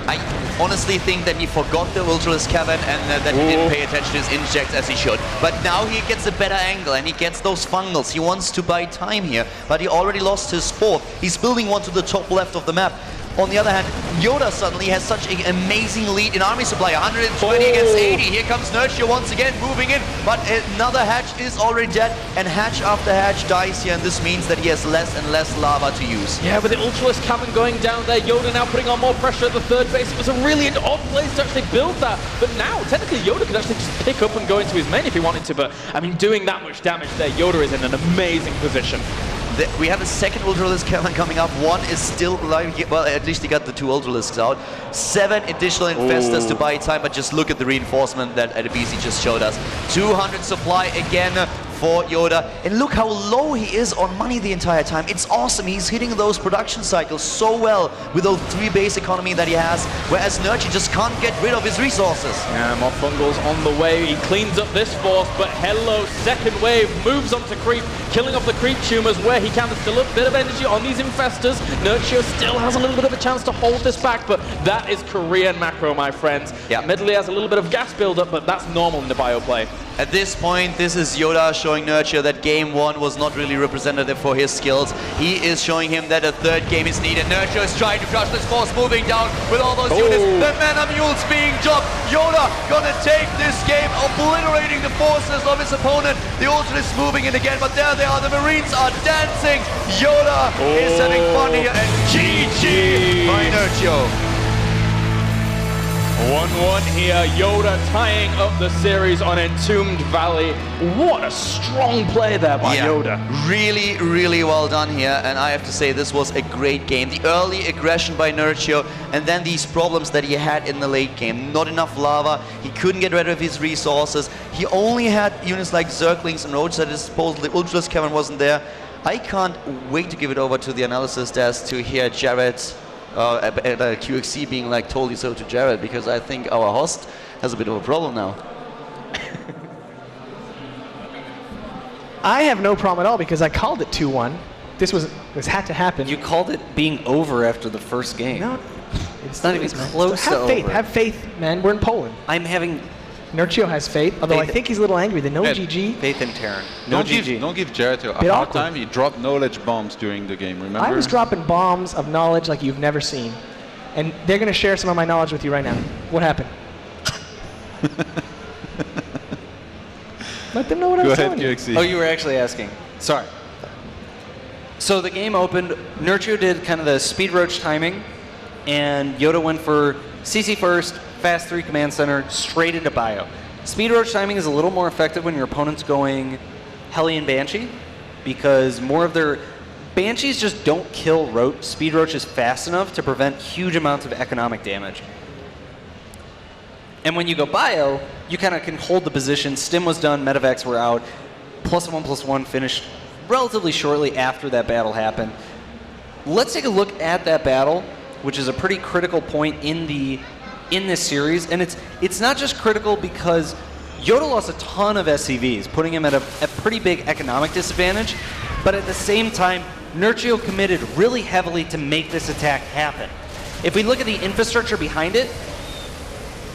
I honestly think that he forgot the Ultralist cavern and that he didn't pay attention to his injects as he should. But now he gets a better angle and he gets those fungals. He wants to buy time here, but he already lost his 4th. He's building one to the top left of the map. On the other hand, YoDa suddenly has such an amazing lead in army supply, 120 against 80. Here comes Nerchio once again, moving in, but another hatch is already dead, and hatch after hatch dies here, and this means that he has less and less lava to use. Yeah, with the Ultralist cavern going down there, YoDa now putting on more pressure at the 3rd base. It was a really odd place to actually build that, but now, technically, YoDa could actually just pick up and go into his main if he wanted to, but, I mean, doing that much damage there, YoDa is in an amazing position. We have a second Ultralisk cannon coming up. One is still alive. Well, at least he got the 2 Ultralisks out. 7 additional Infestors to buy time, but just look at the reinforcement that Adebisi just showed us. 200 supply again for YoDa. And look how low he is on money the entire time. It's awesome. He's hitting those production cycles so well with those 3 base economy that he has, whereas Nerchio just can't get rid of his resources. Yeah, more fungals on the way. He cleans up this force, but hello, second wave moves on to creep, killing off the creep tumors where he can. There's still a bit of energy on these Infestors. Nerchio still has a little bit of a chance to hold this back, but that is Korean macro, my friends. Yeah. Admittedly has a little bit of gas buildup, but that's normal in the bio play. At this point, this is YoDa showing Nerchio that game 1 was not really representative for his skills. He is showing him that a 3rd game is needed. Nerchio is trying to crush this force, moving down with all those units. The Mana Mules being dropped. YoDa gonna take this game, obliterating the forces of his opponent. The Ultra is moving in again, but there they are. The Marines are dancing. YoDa is having fun here, and GG by Nerchio. 1-1 here, YoDa tying up the series on Entombed Valley. What a strong play there by YoDa. Really, really well done here, and I have to say this was a great game. The early aggression by Nerchio, and then these problems that he had in the late game. Not enough lava, he couldn't get rid of his resources. He only had units like Zerglings and Roads at his disposal. The Ultralist cavern wasn't there. I can't wait to give it over to the analysis desk to hear Jared QXC being like, told you so to Jared, because I think our host has a bit of a problem now. I have no problem at all because I called it 2-1. This had to happen. You called it being over after the first game. No, It's not even man. close So have to faith. over. Have faith, man. We're in Poland. I'm having Nerchio has faith, although I Faith. think he's a little angry. The no Ed, GG. faith in Terran. No Don't GG. give Jared a Bit hard awkward. time. He dropped knowledge bombs during the game, remember? I was dropping bombs of knowledge like you've never seen. And they're going to share some of my knowledge with you right now. What happened? Let them know what I Go was ahead, telling you. QXC. Oh, you were actually asking. Sorry. So the game opened. Nerchio did kind of the speed roach timing, and YoDa went for CC first, fast 3 command center, straight into bio. Speed roach timing is a little more effective when your opponent's going Hellion Banshee, because more of their Banshees just don't kill speed roaches fast enough to prevent huge amounts of economic damage. And when you go bio, you kind of can hold the position. Stim was done, Medivacs were out. +1/+1 finished relatively shortly after that battle happened. Let's take a look at that battle, which is a pretty critical point in this series. And it's not just critical because YoDa lost a ton of SCVs, putting him at a pretty big economic disadvantage. But at the same time, Nerchio committed really heavily to make this attack happen. If we look at the infrastructure behind it,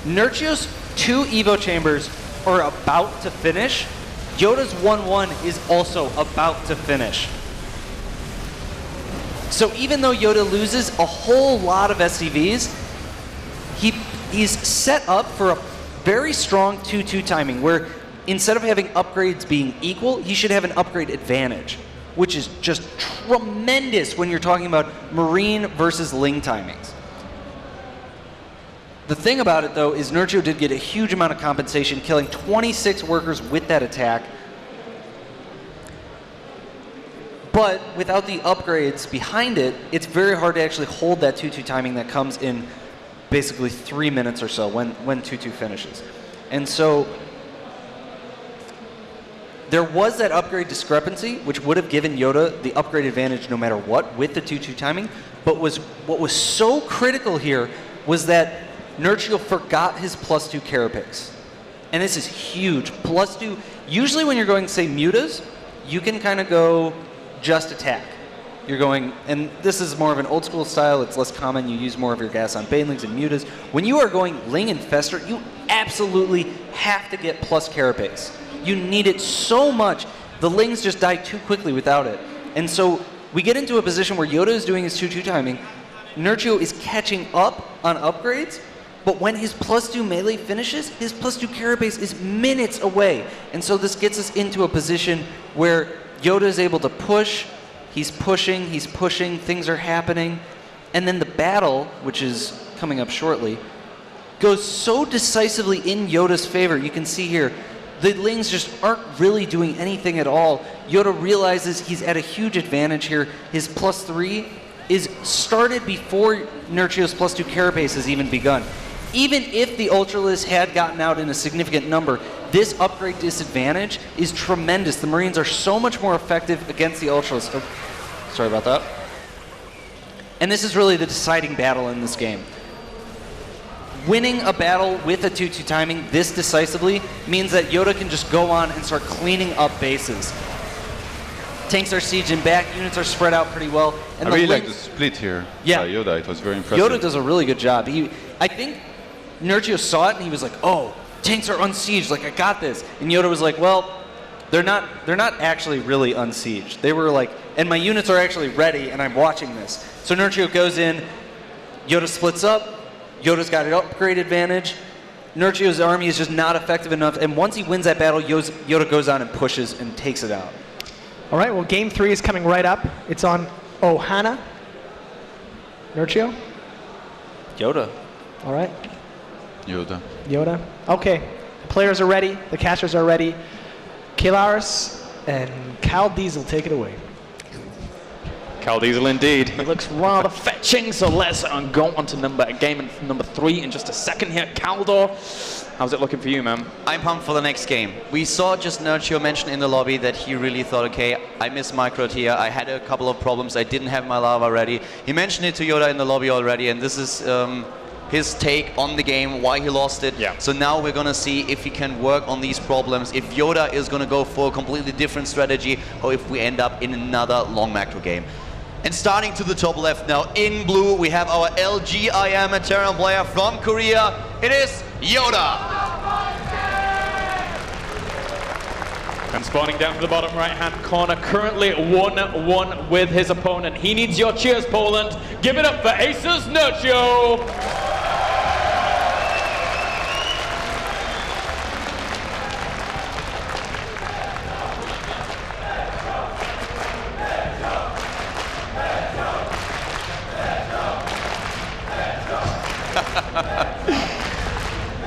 Nerchio's 2 Evo chambers are about to finish. YoDa's 1-1 is also about to finish. So even though YoDa loses a whole lot of SCVs, he's set up for a very strong 2-2 timing where instead of having upgrades being equal, he should have an upgrade advantage, which is just tremendous when you're talking about Marine versus Ling timings. The thing about it, though, is Nerchio did get a huge amount of compensation, killing 26 workers with that attack. But without the upgrades behind it, it's very hard to actually hold that 2-2 timing that comes in basically 3 minutes or so when 2-2 finishes. And so there was that upgrade discrepancy, which would have given YoDa the upgrade advantage no matter what with the 2-2 timing. But what was so critical here was that Nerchio forgot his +2 Carapace. And this is huge. +2, usually when you're going, say, mutas, you can kind of go just attack. You're going, and this is more of an old school style, it's less common, you use more of your gas on Banelings and mutas. When you are going Ling and Fester, you absolutely have to get plus Carapace. You need it so much. The Lings just die too quickly without it. And so we get into a position where YoDa is doing his 2-2 timing, Nerchio is catching up on upgrades, but when his +2 melee finishes, his +2 Carapace is minutes away. And so this gets us into a position where YoDa is able to push, he's pushing, things are happening. And then the battle, which is coming up shortly, goes so decisively in YoDa's favor. You can see here, the Lings just aren't really doing anything at all. YoDa realizes he's at a huge advantage here. His +3 is started before Nerchio's +2 Carapace has even begun. Even if the Ultralists had gotten out in a significant number, this upgrade disadvantage is tremendous. The Marines are so much more effective against the Ultralists. Oh, sorry about that. And this is really the deciding battle in this game. Winning a battle with a 2-2 timing this decisively means that YoDa can just go on and start cleaning up bases. Tanks are sieging back, units are spread out pretty well. And I really like the split here by YoDa. It was very impressive. YoDa does a really good job. I think Nerchio saw it and he was like, oh, tanks are unsieged, like I got this. And YoDa was like, well, they're not actually really unsieged. They were like, and my units are actually ready and I'm watching this. So Nerchio goes in, YoDa splits up, YoDa's got an upgrade advantage. Nerchio's army is just not effective enough, and once he wins that battle, YoDa goes on and pushes and takes it out. All right, well, game 3 is coming right up. It's on Ohana. Nerchio? YoDa. All right. YoDa. Okay, the players are ready, the casters are ready. Kilaris and Cal Diesel, take it away. Cal Diesel indeed. He looks rather fetching, so let's go on to game number 3 in just a second here. Kaldor, how's it looking for you, man? I'm pumped for the next game. We saw just Nerchio mention in the lobby that he really thought, okay, I missed micro here. I had a couple of problems. I didn't have my lava ready. He mentioned it to YoDa in the lobby already, and this is his take on the game, why he lost it. Yeah. So now we're gonna see if he can work on these problems, if YoDa is gonna go for a completely different strategy, or if we end up in another long macro game. And starting to the top left now, in blue, we have our LG IEM Terran player from Korea. It is YoDa. And spawning down to the bottom right-hand corner, currently 1-1 with his opponent. He needs your cheers, Poland. Give it up for Aces Nerchio.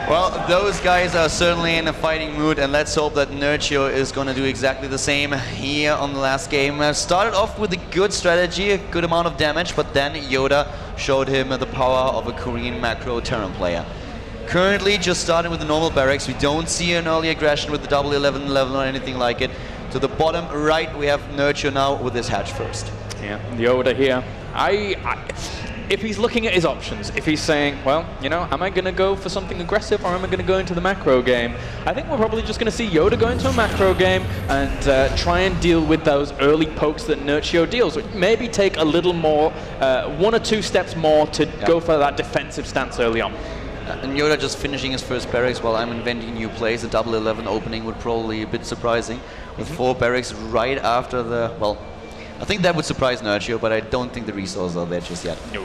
Well, those guys are certainly in a fighting mood, and let's hope that Nerchio is going to do exactly the same here on the last game. Started off with a good strategy, a good amount of damage, but then YoDa showed him the power of a Korean macro Terran player. Currently just starting with the normal barracks. We don't see an early aggression with the double 11-11 or anything like it. To the bottom right, we have Nerchio now with his hatch first. Yeah, YoDa here. If he's looking at his options, if he's saying, well, you know, am I going to go for something aggressive or am I going to go into the macro game? I think we're probably just going to see YoDa go into a macro game and try and deal with those early pokes that Nerchio deals. Maybe take a little more, 1 or 2 steps more to go for that defensive stance early on. And YoDa just finishing his first barracks while I'm inventing new plays. A double 11 opening would probably be a bit surprising. With 4 barracks right after the, well, I think that would surprise Nerchio, but I don't think the resources are there just yet. No.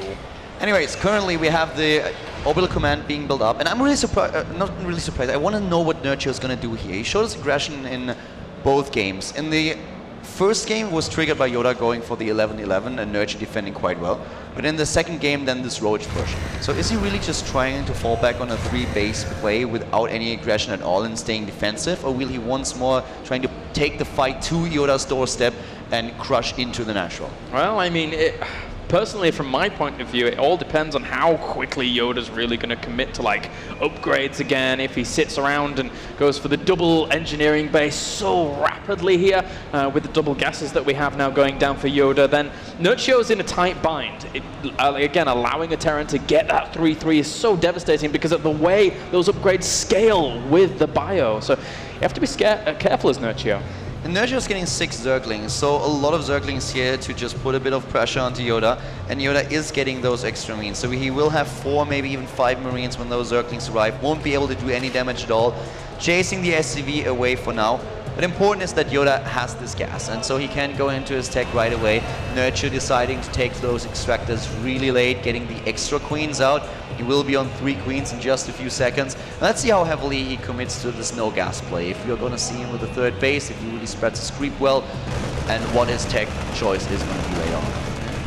Anyways, currently we have the orbital command being built up, and I'm really surprised, not really surprised, I want to know what Nerchio is going to do here. He showed us aggression in both games. In the first game was triggered by YoDa going for the 11-11 and Nerchio defending quite well. But in the second game, then this roach push. So is he really just trying to fall back on a 3-base play without any aggression at all and staying defensive? Or will he once more trying to take the fight to YoDa's doorstep and crush into the natural? Well, I mean, personally, from my point of view, it all depends on how quickly YoDa's really going to commit to like upgrades again. If he sits around and goes for the double engineering base so rapidly here with the double gases that we have now going down for YoDa, then Nerchio's in a tight bind. Again, allowing a Terran to get that 3-3 is so devastating because of the way those upgrades scale with the bio. So you have to be careful as Nerchio. And Nerchio's getting 6 Zerglings, so a lot of Zerglings here to just put a bit of pressure onto YoDa, and YoDa is getting those extra Marines. So he will have 4, maybe even 5 Marines when those Zerglings arrive, won't be able to do any damage at all, chasing the SCV away for now. But important is that YoDa has this gas, and so he can go into his tech right away. Nerchio deciding to take those extractors really late, getting the extra queens out. He will be on 3 queens in just a few seconds. And let's see how heavily he commits to this no gas play. If you're going to see him with the 3rd base, if he really spreads his creep well, and what his tech choice is going to be later on.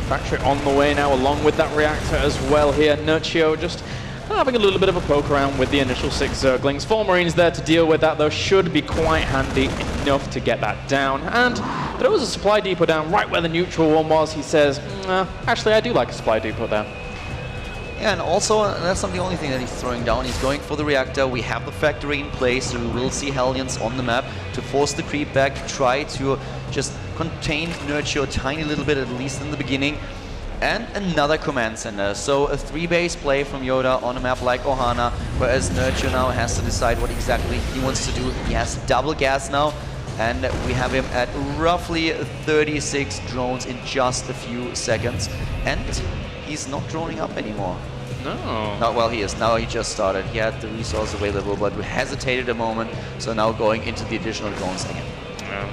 Factory on the way now, along with that reactor as well here. Nerchio just having a little bit of a poke around with the initial 6 Zerglings. 4 Marines there to deal with that, though, should be quite handy enough to get that down. And there was a supply depot down right where the neutral one was. He says, actually, I do like a supply depot there. Yeah, and also, that's not the only thing that he's throwing down. He's going for the reactor. We have the factory in place, so we will see Hellions on the map to force the creep back, to try to just contain Nerchio a tiny little bit, at least in the beginning. And another command center. So a 3-base play from YoDa on a map like Ohana, whereas Nerchio now has to decide what exactly he wants to do. He has double gas now, and we have him at roughly 36 drones in just a few seconds. And he's not droning up anymore. No. Not well, he is. Now he just started. He had the resource available, but we hesitated a moment. So now going into the additional drones again.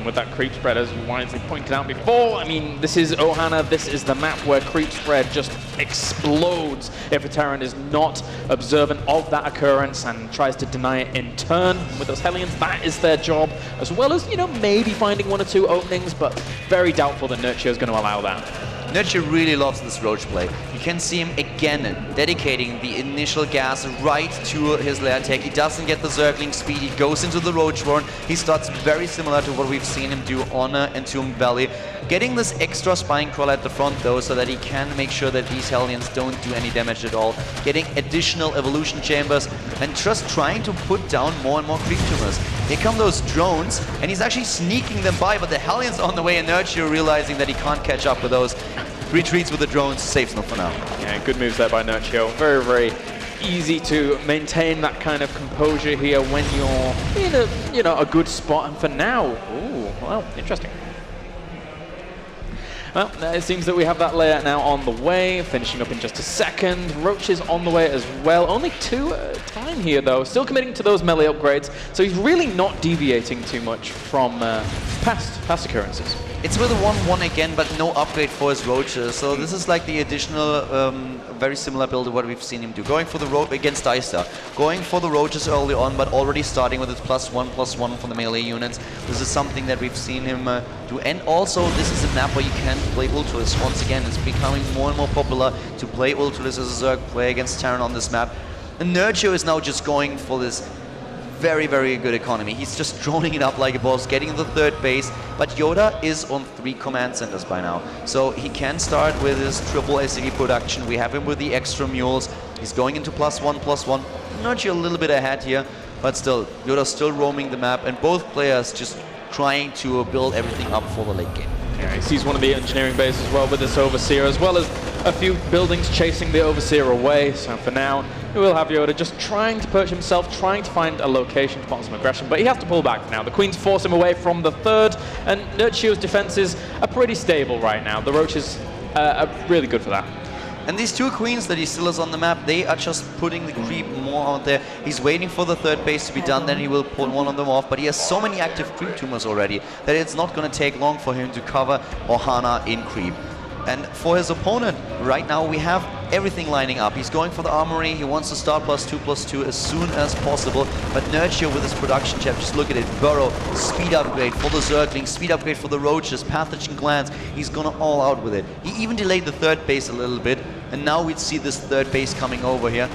With that creep spread, as you wisely pointed out before, I mean, this is Ohana, this is the map where creep spread just explodes if a Terran is not observant of that occurrence and tries to deny it in turn. With those Hellions, that is their job, as well as, you know, maybe finding 1 or 2 openings, but very doubtful that Nerchio is going to allow that. Nerchio really loves this roach play. You can see him again dedicating the initial gas right to his lair tech. He doesn't get the Zergling speed, he goes into the roach warren. He starts very similar to what we've seen him do on Entomb Valley. Getting this extra spine crawl at the front though, so that he can make sure that these Hellions don't do any damage at all. Getting additional evolution chambers and just trying to put down more and more creep tumors. Here come those drones, and he's actually sneaking them by, but the Hellions on the way, and Nerchio realizing that he can't catch up with those. Retreats with the drones, saves them for now. Yeah, good moves there by Nerchio. Very, very easy to maintain that kind of composure here when you're in a good spot. And for now, ooh, well, interesting. Well, it seems that we have that layer now on the way, finishing up in just a second. Roach is on the way as well. Only 2 at a time here, though. Still committing to those melee upgrades, so he's really not deviating too much from past occurrences. It's with a 1-1 again, but no upgrade for his Roaches. So this is like the additional, very similar build to what we've seen him do. Going for the Roach against Dicestar. Going for the Roaches early on, but already starting with his +1/+1 for the melee units. This is something that we've seen him do. And also, this is a map where you can play Ultras. Once again, it's becoming more and more popular to play Ultras as a Zerg, play against Terran on this map. And Nerchio is now just going for this very, very good economy. He's just droning it up like a boss, getting the 3rd base, but YoDa is on 3 command centers by now. So he can start with his triple SC2 production. We have him with the extra mules. He's going into +1/+1. Nerchio a little bit ahead here, but still, YoDa's still roaming the map, and both players just trying to build everything up for the late game. Yeah, he sees one of the engineering bases as well with this Overseer, as well as a few buildings chasing the Overseer away. So for now, we will have YoDa just trying to perch himself, trying to find a location to put some aggression, but he has to pull back now. The Queens force him away from the 3rd, and Nerchio's defenses are pretty stable right now. The Roaches are really good for that. And these 2 Queens that he still has on the map, they are just putting the creep more out there. He's waiting for the 3rd base to be done, then he will pull one of them off. But he has so many active creep tumors already that it's not going to take long for him to cover Ohana in creep. And for his opponent, right now we have everything lining up. He's going for the armory, he wants to start +2/+2 as soon as possible. But Nerchio with his production chip, just look at it, Burrow, speed upgrade for the Zerglings, speed upgrade for the Roaches, Pathogen Glands, he's gonna all out with it. He even delayed the 3rd base a little bit, and now we'd see this 3rd base coming over here.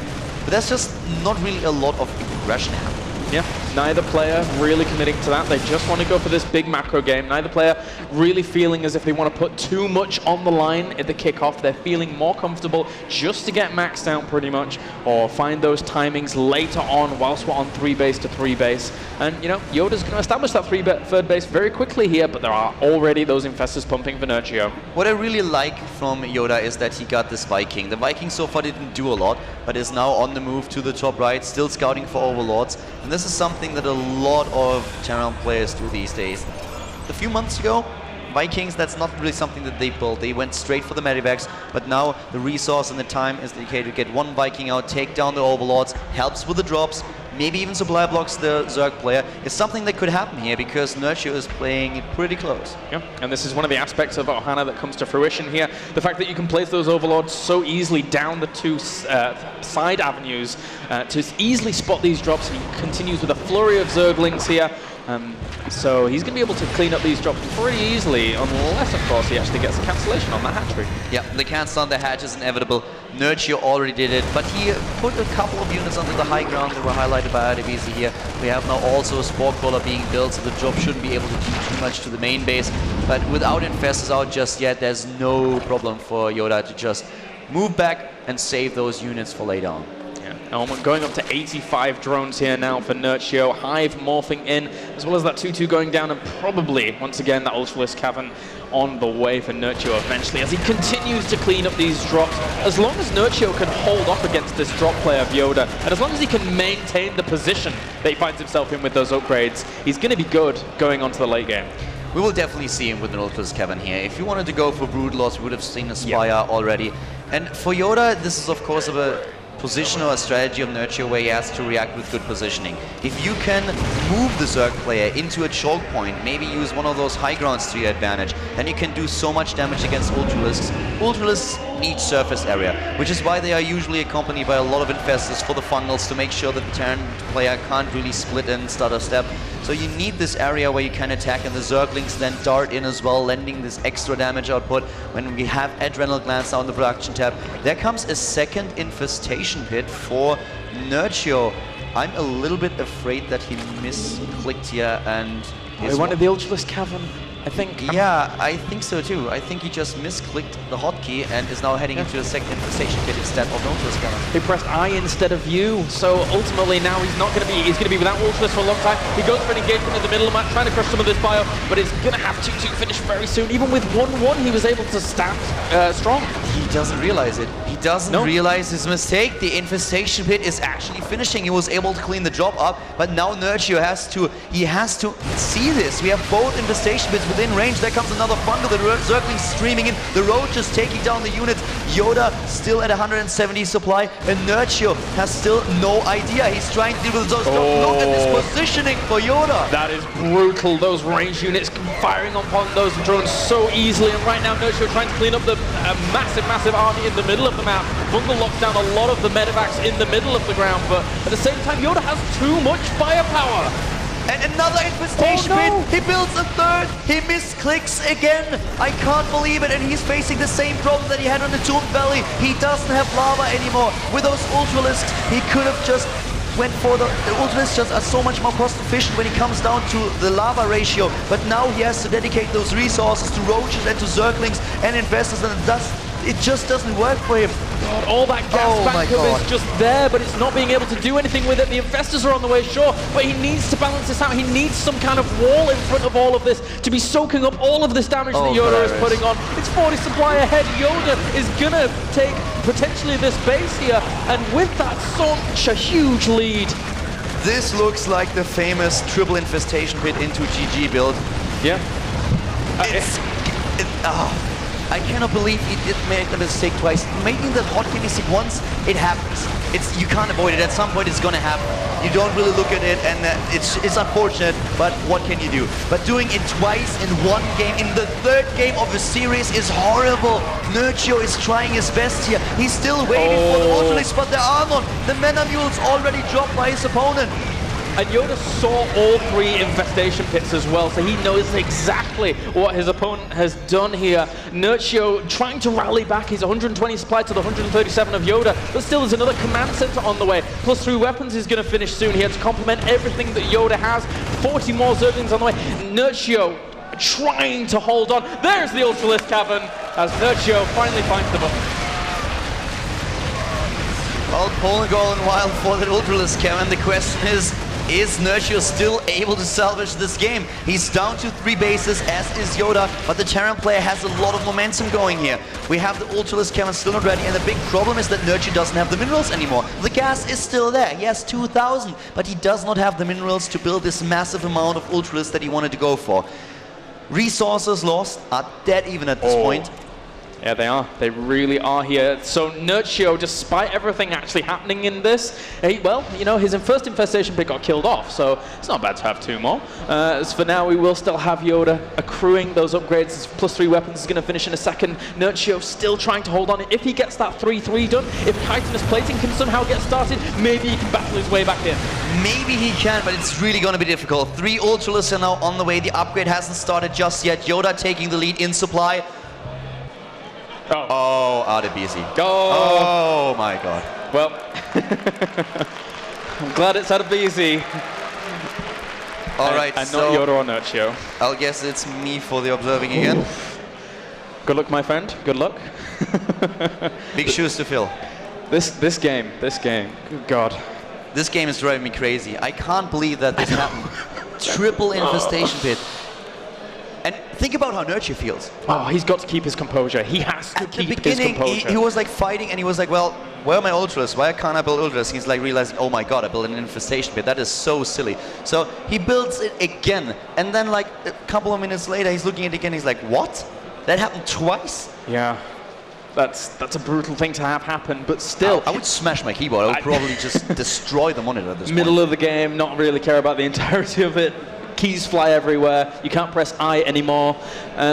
But that's just not really a lot of aggression happening. Yeah, neither player really committing to that. They just want to go for this big macro game. Neither player really feeling as if they want to put too much on the line at the kickoff. They're feeling more comfortable just to get maxed out pretty much, or find those timings later on whilst we're on 3 base to 3 base. And, you know, YoDa's going to establish that 3rd base very quickly here, but there are already those Infestors pumping for Nerchio. What I really like from YoDa is that he got this Viking. The Viking so far didn't do a lot, but is now on the move to the top right, still scouting for Overlords. And this is something that a lot of Terran players do these days. A few months ago, Vikings, that's not really something that they built. They went straight for the Medivacs, but now the resource and the time is dedicated to get one Viking out, take down the Overlords, helps with the drops, maybe even supply blocks the Zerg player. It's something that could happen here because Nerchio is playing it pretty close. Yeah, and this is one of the aspects of Ohana that comes to fruition here. The fact that you can place those Overlords so easily down the 2 side avenues to easily spot these drops. He continues with a flurry of Zerglings here. So he's going to be able to clean up these drops pretty easily, unless, of course, he actually gets a cancellation on that hatchery. Yeah, the cancel on the hatch is inevitable. Nerchio already did it, but he put a couple of units onto the high ground that were highlighted by RDBZ here. We have now also a Spore Crawler being built, so the drop shouldn't be able to do too much to the main base. But without Infestors out just yet, there's no problem for YoDa to just move back and save those units for later on. Going up to 85 drones here now for Nerchio. Hive morphing in, as well as that 2-2 going down, and probably, once again, that Ultralisk Cavern on the way for Nerchio eventually, as he continues to clean up these drops. As long as Nerchio can hold up against this drop player of YoDa, and as long as he can maintain the position that he finds himself in with those upgrades, he's going to be good going on to the late game. We will definitely see him with an Ultras Cavern here. If you wanted to go for Broodlords, we would have seen a Spire already. And for YoDa, this is of course a position or a strategy of Nerchio where he has to react with good positioning. If you can move the Zerg player into a choke point, maybe use one of those high grounds to your advantage, then you can do so much damage against Ultralisks. Ultralisks need surface area, which is why they are usually accompanied by a lot of Infestors for the funnels to make sure that the Terran player can't really split and stutter step. So you need this area where you can attack, and the Zerglings then dart in as well, lending this extra damage output. When we have Adrenal Glands now on the production tab, there comes a second infestation pit for Nerchio. I'm a little bit afraid that he misclicked here and... He wanted the Ultralisk Cavern, I think. Yeah, I think so too. I think he just misclicked the hotkey and is now heading into a second infestation pit instead of the Ultralisk Cavern. He pressed I instead of U, so ultimately now he's not going to be, he's going to be without Ultralisk for a long time. He goes for an engagement in the middle of the map, trying to crush some of this bio, but he's going to have 2-2 finish very soon. Even with 1-1, he was able to stand strong. He doesn't realize it. He doesn't realize his mistake. The infestation pit is actually finishing. He was able to clean the job up, but now Nerchio has to see this. We have both infestation pits within range. There comes another fungal. The Zerglings streaming in. The Roaches taking down the units. YoDa still at 170 supply, and Nerchio has still no idea. He's trying to deal with those. Look at this positioning for YoDa. That is brutal. Those range units firing upon those drones so easily, and right now Nerchio trying to clean up the massive army in the middle of the map. Fungal locks down a lot of the medevacs in the middle of the ground, but at the same time YoDa has too much firepower. And another infestation pit. He builds a third. He misclicks again. I can't believe it. And he's facing the same problem that he had on the Tomb Valley. He doesn't have lava anymore. With those Ultralisks, he could have just went for the Ultralisks just are so much more cost efficient when it comes down to the lava ratio. But now he has to dedicate those resources to Roaches and to Zerglings and Infestors, and it just doesn't work for him. God, all that gas backup is just there, but it's not being able to do anything with it. The Infestors are on the way, sure, but he needs to balance this out. He needs some kind of wall in front of all of this to be soaking up all of this damage that YoDa is putting on. It's 40 supply ahead. YoDa is gonna take potentially this base here, and with that, such a huge lead. This looks like the famous triple infestation pit into GG build. Yeah. I cannot believe he did make the mistake twice. Making the hotkey mistake once, it happens. You can't avoid it. At some point, it's gonna happen. You don't really look at it, and it's unfortunate. But what can you do? But doing it twice in one game, in the third game of the series, is horrible. Nerchio is trying his best here. He's still waiting for the Ultralisks, but there are none. The Mana Mules already dropped by his opponent. And YoDa saw all three infestation pits as well, so he knows exactly what his opponent has done here. Nerchio trying to rally back his 120 supply to the 137 of YoDa, but still there's another command center on the way. Plus 3 weapons is going to finish soon here to complement everything that YoDa has. 40 more Zerglings on the way. Nerchio trying to hold on. There's the Ultralisk Cavern as Nerchio finally finds the button. Well, Poland going wild for the Ultralisk Cavern. The question is Nerchio still able to salvage this game? He's down to 3 bases, as is YoDa, but the Terran player has a lot of momentum going here. We have the Ultralisk Cavern still not ready, and the big problem is that Nerchio doesn't have the minerals anymore. The gas is still there. He has 2,000, but he does not have the minerals to build this massive amount of Ultralisks that he wanted to go for. Resources lost are dead even at this point. Yeah, they are. They really are here. So Nerchio, despite everything actually happening in this, well, you know, his first infestation pit got killed off, so it's not bad to have 2 more. As for now, we will still have YoDa accruing those upgrades. His plus 3 weapons is going to finish in a second. Nerchio still trying to hold on. If he gets that 3-3 done, if chitinous plating can somehow get started, maybe he can battle his way back in. Maybe he can, but it's really going to be difficult. 3 Ultralisks are now on the way. The upgrade hasn't started just yet. YoDa taking the lead in supply. Oh, out of BZ. Oh my god. Well, I'm glad it's out of BZ. Alright, and not YoDa or Nerchio. I'll guess it's me for the observing again. Good luck, my friend. Good luck. Big shoes to fill. This game. Good God. This game is driving me crazy. I can't believe that this happened. Triple infestation pit. And think about how Nerchio feels. Oh, he's got to keep his composure. He has to keep his composure. At the beginning, he was like fighting, and he was like, well, where are my Ultras? Why can't I build Ultras? He's like realizing, oh my god, I built an infestation pit. That is so silly. So he builds it again. And then like a couple of minutes later, he's looking at it again. He's like, what? That happened twice? Yeah. That's a brutal thing to have happen, but still. I would smash my keyboard. I would probably just destroy the monitor at this point. Middle of the game, not really care about the entirety of it. Keys fly everywhere. You can't press I anymore.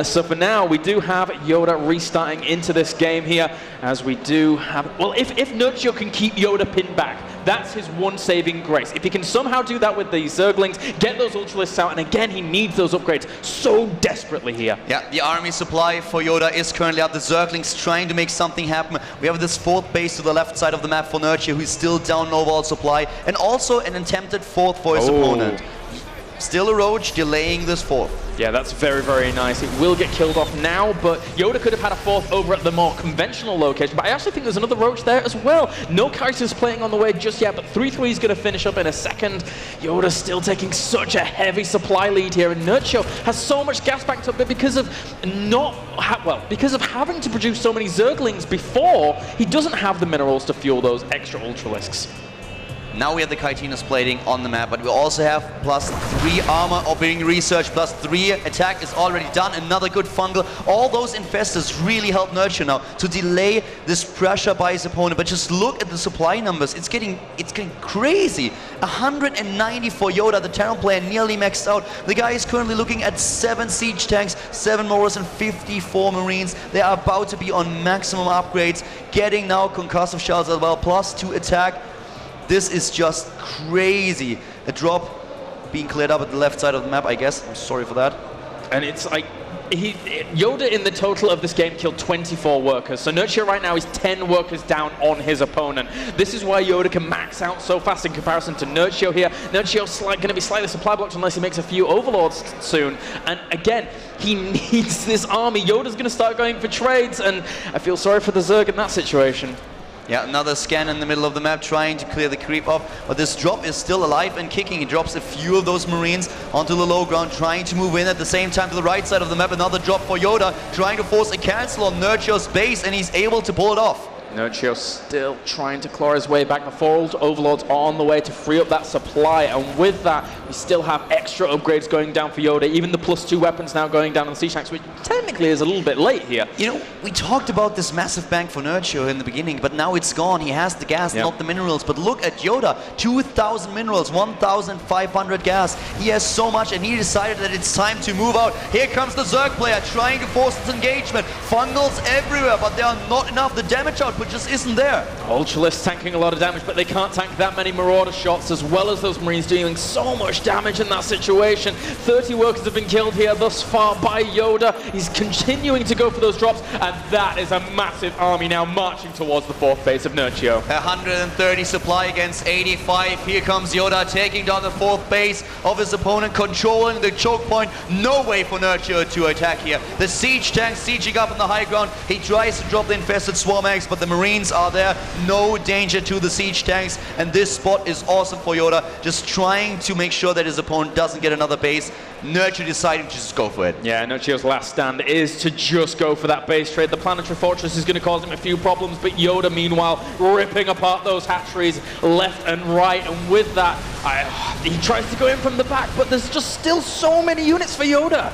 So for now, we do have YoDa restarting into this game here, as we do have... Well, if Nerchio can keep YoDa pinned back, that's his one saving grace. If he can somehow do that with the Zerglings, get those Ultralisks out, and again, he needs those upgrades so desperately here. Yeah, the army supply for YoDa is currently up. The Zerglings trying to make something happen. We have this 4th base to the left side of the map for Nerchio, who's still down overall supply, and also an attempted 4th for his opponent. Still a Roach delaying this fourth. Yeah, that's very, very nice. It will get killed off now, but YoDa could have had a fourth over at the more conventional location. But I actually think there's another Roach there as well. No characters playing on the way just yet, but 3-3 is going to finish up in a second. YoDa's still taking such a heavy supply lead here, and Nerchio has so much gas backed up, but because of because of having to produce so many Zerglings before, he doesn't have the minerals to fuel those extra Ultralisks. Now we have the Chitinous plating on the map, but we also have +3 armor or being researched, +3 attack is already done, another good fungal. All those infestors really help Nerchio now to delay this pressure by his opponent, but just look at the supply numbers, it's getting crazy. 190 for YoDa, the Terran player nearly maxed out. The guy is currently looking at 7 siege tanks, 7 mortars and 54 marines. They are about to be on maximum upgrades, getting now concussive shells as well, +2 attack. This is just crazy. A drop being cleared up at the left side of the map, I guess. I'm sorry for that. And it's like, YoDa in the total of this game killed 24 workers. So Nerchio right now is 10 workers down on his opponent. This is why YoDa can max out so fast in comparison to Nerchio here. Nerchio's going to be slightly supply blocked unless he makes a few overlords soon. And again, he needs this army. YoDa's going to start going for trades, and I feel sorry for the Zerg in that situation. Yeah, another scan in the middle of the map trying to clear the creep off, but this drop is still alive and kicking. He drops a few of those Marines onto the low ground, trying to move in at the same time to the right side of the map. Another drop for YoDa, trying to force a cancel on Nerchio's base, and he's able to pull it off. Nerchio still trying to claw his way back. The 4 overlords are on the way to free up that supply, and with that, we still have extra upgrades going down for YoDa. Even the +2 weapons now going down on the siege tanks, which technically is a little bit late here. You know, we talked about this massive bank for Nerchio in the beginning, but now it's gone. He has the gas, not the minerals. But look at YoDa, 2,000 minerals, 1,500 gas. He has so much, and he decided that it's time to move out. Here comes the Zerg player trying to force this engagement. Fungals everywhere, but there are not enough. The damage output just isn't there. Ultralisk tanking a lot of damage, but they can't tank that many Marauder shots, as well as those Marines dealing so much damage in that situation. 30 workers have been killed here thus far by YoDa. He's continuing to go for those drops, and that is a massive army now marching towards the 4th base of Nerchio. 130 supply against 85. Here comes YoDa taking down the 4th base of his opponent, controlling the choke point. No way for Nerchio to attack here. The siege tank sieging up on the high ground. He tries to drop the infested swarm eggs, but the Marines are there. No danger to the siege tanks, and this spot is awesome for YoDa, just trying to make sure that his opponent doesn't get another base. Nerchio deciding to just go for it. Yeah, Nerchio's last stand is to just go for that base trade. The Planetary Fortress is going to cause him a few problems, but YoDa, meanwhile, ripping apart those hatcheries left and right, and with that, he tries to go in from the back, but there's just still so many units for YoDa.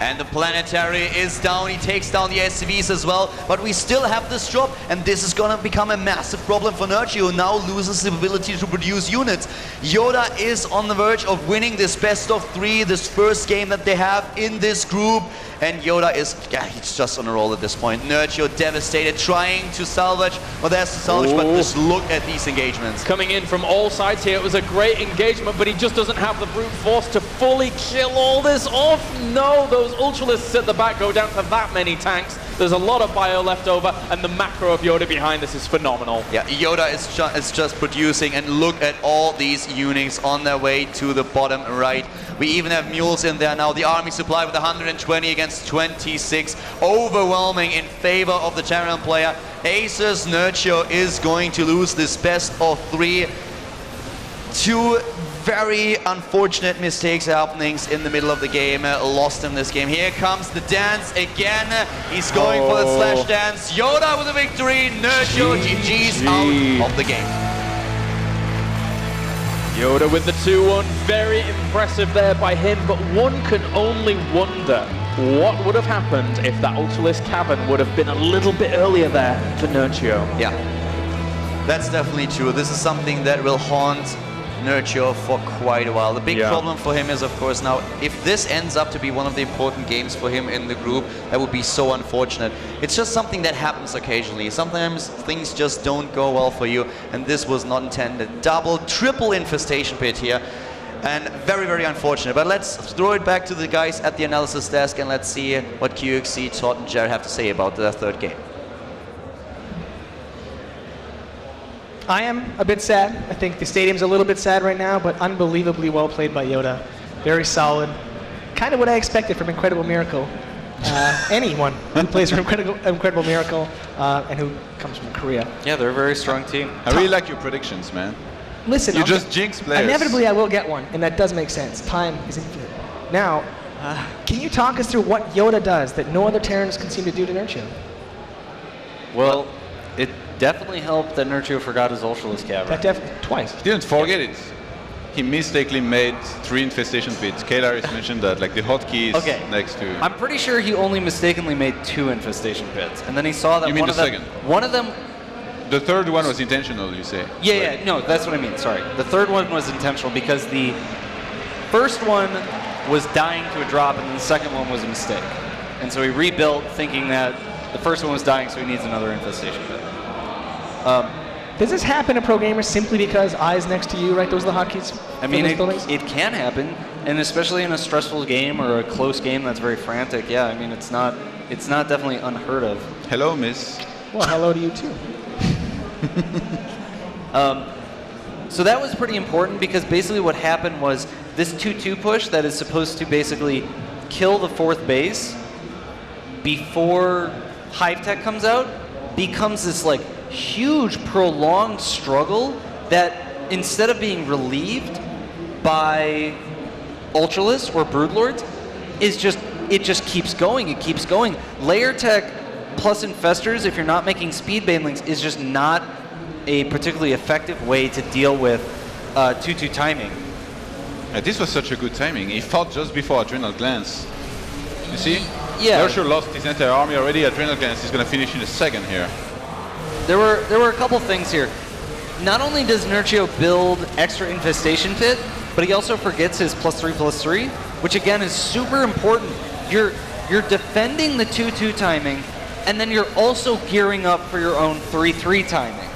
And the Planetary is down. He takes down the SCVs as well. But we still have this drop, and this is going to become a massive problem for Nerchio, who now loses the ability to produce units. YoDa is on the verge of winning this best of 3, this first game that they have in this group. And YoDa is, he's just on a roll at this point. Nerchio devastated, trying to salvage what there's to salvage, but just look at these engagements. Coming in from all sides here, it was a great engagement, but he just doesn't have the brute force to fully kill all this off. No, those Ultralisks at the back go down to that many tanks. There's a lot of bio left over, and the macro of YoDa behind this is phenomenal. Yeah, YoDa is just producing, and look at all these units on their way to the bottom right. We even have mules in there now. The army supply with 120 against 26. Overwhelming in favor of the Terran player. Aces Nerchio is going to lose this best of 3. 2 very unfortunate mistakes happenings in the middle of the game. Lost him this game. Here comes the dance again. He's going for the slash dance. YoDa with a victory. Nerchio GG's out of the game. YoDa with the 2-1, very impressive there by him, but one can only wonder what would have happened if that Ultralisk cavern would have been a little bit earlier there for Nerchio. Yeah, that's definitely true. This is something that will haunt Nerchio for quite a while. The big problem for him is, of course, now, if this ends up to be one of the important games for him in the group, that would be so unfortunate. It's just something that happens occasionally. Sometimes things just don't go well for you, and this was not intended. Double, triple infestation pit here, and very, very unfortunate. But let's throw it back to the guys at the analysis desk, and let's see what QXC, Todd, and Jared have to say about their third game. I am a bit sad. I think the stadium's a little bit sad right now, but unbelievably well played by YoDa. very solid. Kind of what I expected from Incredible Miracle. Anyone who plays for Incredible Miracle and who comes from Korea. Yeah, they're a very strong team. I really like your predictions, man. Listen, You just jinx players. inevitably I will get one, and that does make sense. Time is infinite. Now, can you talk us through what YoDa does that no other Terrans can seem to do to Nerchio? Well, it definitely helped that Nerchio forgot his Ultralisk Cavern. That definitely twice. He didn't forget it. He mistakenly made 3 infestation pits. Kalaris mentioned that, like the hotkeys next to. I'm pretty sure he only mistakenly made 2 infestation pits, and then he saw that You mean one the of them. second? One of them. The third one was intentional, you say? Yeah, no, that's what I mean. Sorry, the third one was intentional because the first one was dying to a drop, and then the second one was a mistake, and so he rebuilt thinking that the first one was dying, so he needs another infestation pit. Does this happen to pro gamers simply because eyes next to you, right? Those are the hotkeys. I mean, it can happen, and especially in a stressful game or a close game that's very frantic. Yeah, I mean, it's not definitely unheard of. Hello, miss. Well, hello to you too. So that was pretty important because basically what happened was this 2-2 push that is supposed to basically kill the 4th base before Hive Tech comes out becomes this like huge prolonged struggle that instead of being relieved by Ultralisk or Broodlords it just keeps going. It keeps going. Layer Tech plus Infestors, if you're not making speed banelings, is just not a particularly effective way to deal with 2-2 timing. This was such a good timing. He fought just before Adrenal Glance. You see? Yeah. Nerchio lost his entire army already. Adrenal Glance is going to finish in a second here. There were a couple things here. Not only does Nerchio build extra infestation pit, but he also forgets his +3/+3, which again is super important. You're defending the 2-2 timing, and then you're also gearing up for your own 3-3 timing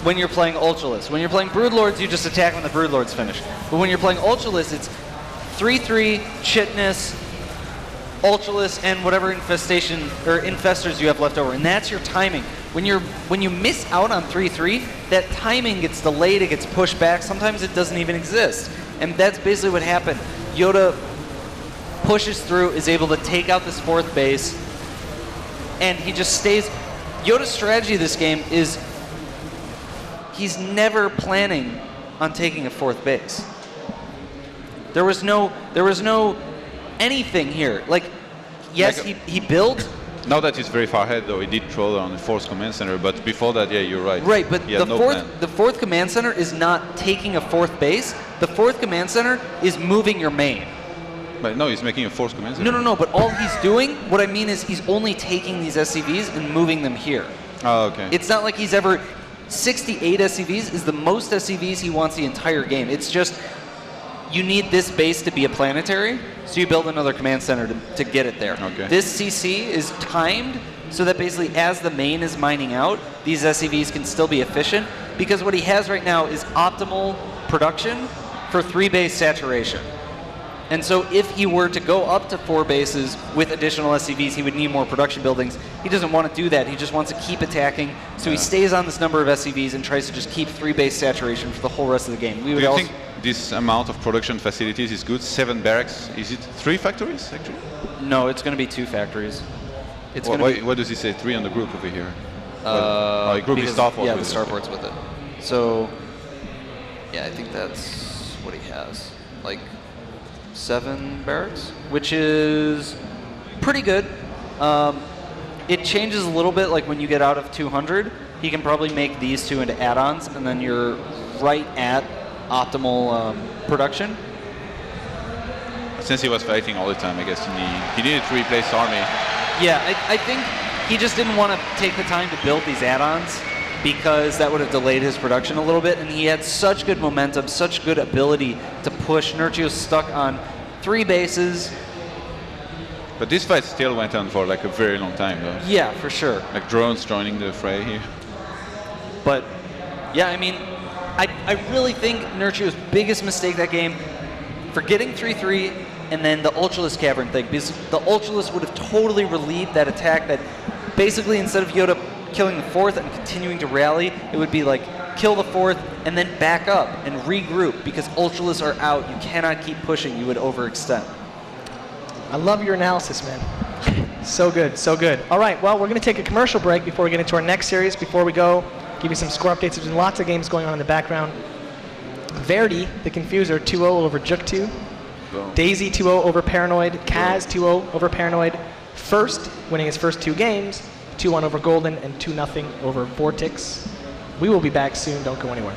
when you're playing Ultralisk. When you're playing Broodlords, you just attack when the Broodlords finish. But when you're playing Ultralisk, it's 3-3, Chitness, Ultralisk, and whatever infestation or infestors you have left over, and that's your timing. When you miss out on 3-3, that timing gets delayed, it gets pushed back. Sometimes it doesn't even exist, and that's basically what happened. YoDa pushes through, is able to take out this 4th base, and he just stays. YoDa's strategy this game is he's never planning on taking a 4th base. There was no anything here. Like, yes, he built. Now that he's very far ahead, though, he did troll on the 4th command center, but before that, yeah, you're right. Right, but the 4th command center is not taking a 4th base. The 4th command center is moving your main. But no, he's making a 4th command center. No, but all he's doing, what I mean is he's only taking these SCVs and moving them here. Oh, okay. It's not like he's ever... 68 SCVs is the most SCVs he wants the entire game. It's just, you need this base to be a planetary, so you build another command center to get it there. Okay. This CC is timed so that basically as the main is mining out, these SCVs can still be efficient, because what he has right now is optimal production for 3 base saturation. And so if he were to go up to 4 bases with additional SCVs, he would need more production buildings. He doesn't want to do that. He just wants to keep attacking. So he stays on this number of SCVs and tries to just keep 3 base saturation for the whole rest of the game. Do you think this amount of production facilities is good? 7 barracks? Is it 3 factories, actually? No, it's going to be 2 factories. It's what does he say? 3 on the group over here? He grouped his starports. Yeah, the starports with it. So, yeah, I think that's what he has. Like 7 barracks, which is pretty good. It changes a little bit, like when you get out of 200, he can probably make these 2 into add-ons, and then you're right at optimal production. Since he was fighting all the time, I guess he needed to replace army. Yeah, I think he just didn't want to take the time to build these add-ons because that would have delayed his production a little bit, and he had such good momentum, such good ability to push. Nerchio's stuck on 3 bases. But this fight still went on for like a very long time, though. Yeah, for sure. Like drones joining the fray here. But, yeah, I mean, I really think Nerchio's biggest mistake that game, forgetting 3-3 and then the Ultralisk Cavern thing, because the Ultralisk would have totally relieved that attack that basically instead of YoDa killing the 4th and continuing to rally, it would be like kill the fourth, and then back up and regroup because Ultralists are out. You cannot keep pushing. You would overextend. I love your analysis, man. So good, so good. All right, well, we're going to take a commercial break before we get into our next series. Before we go, give you some score updates. There's been lots of games going on in the background. Verdi, the Confuser, 2-0 over Juk2. Daisy 2-0 over Paranoid. Kaz 2-0 over Paranoid. First, winning his first 2 games. 2-1 over Golden and 2-0 over Vortex. We will be back soon. Don't go anywhere.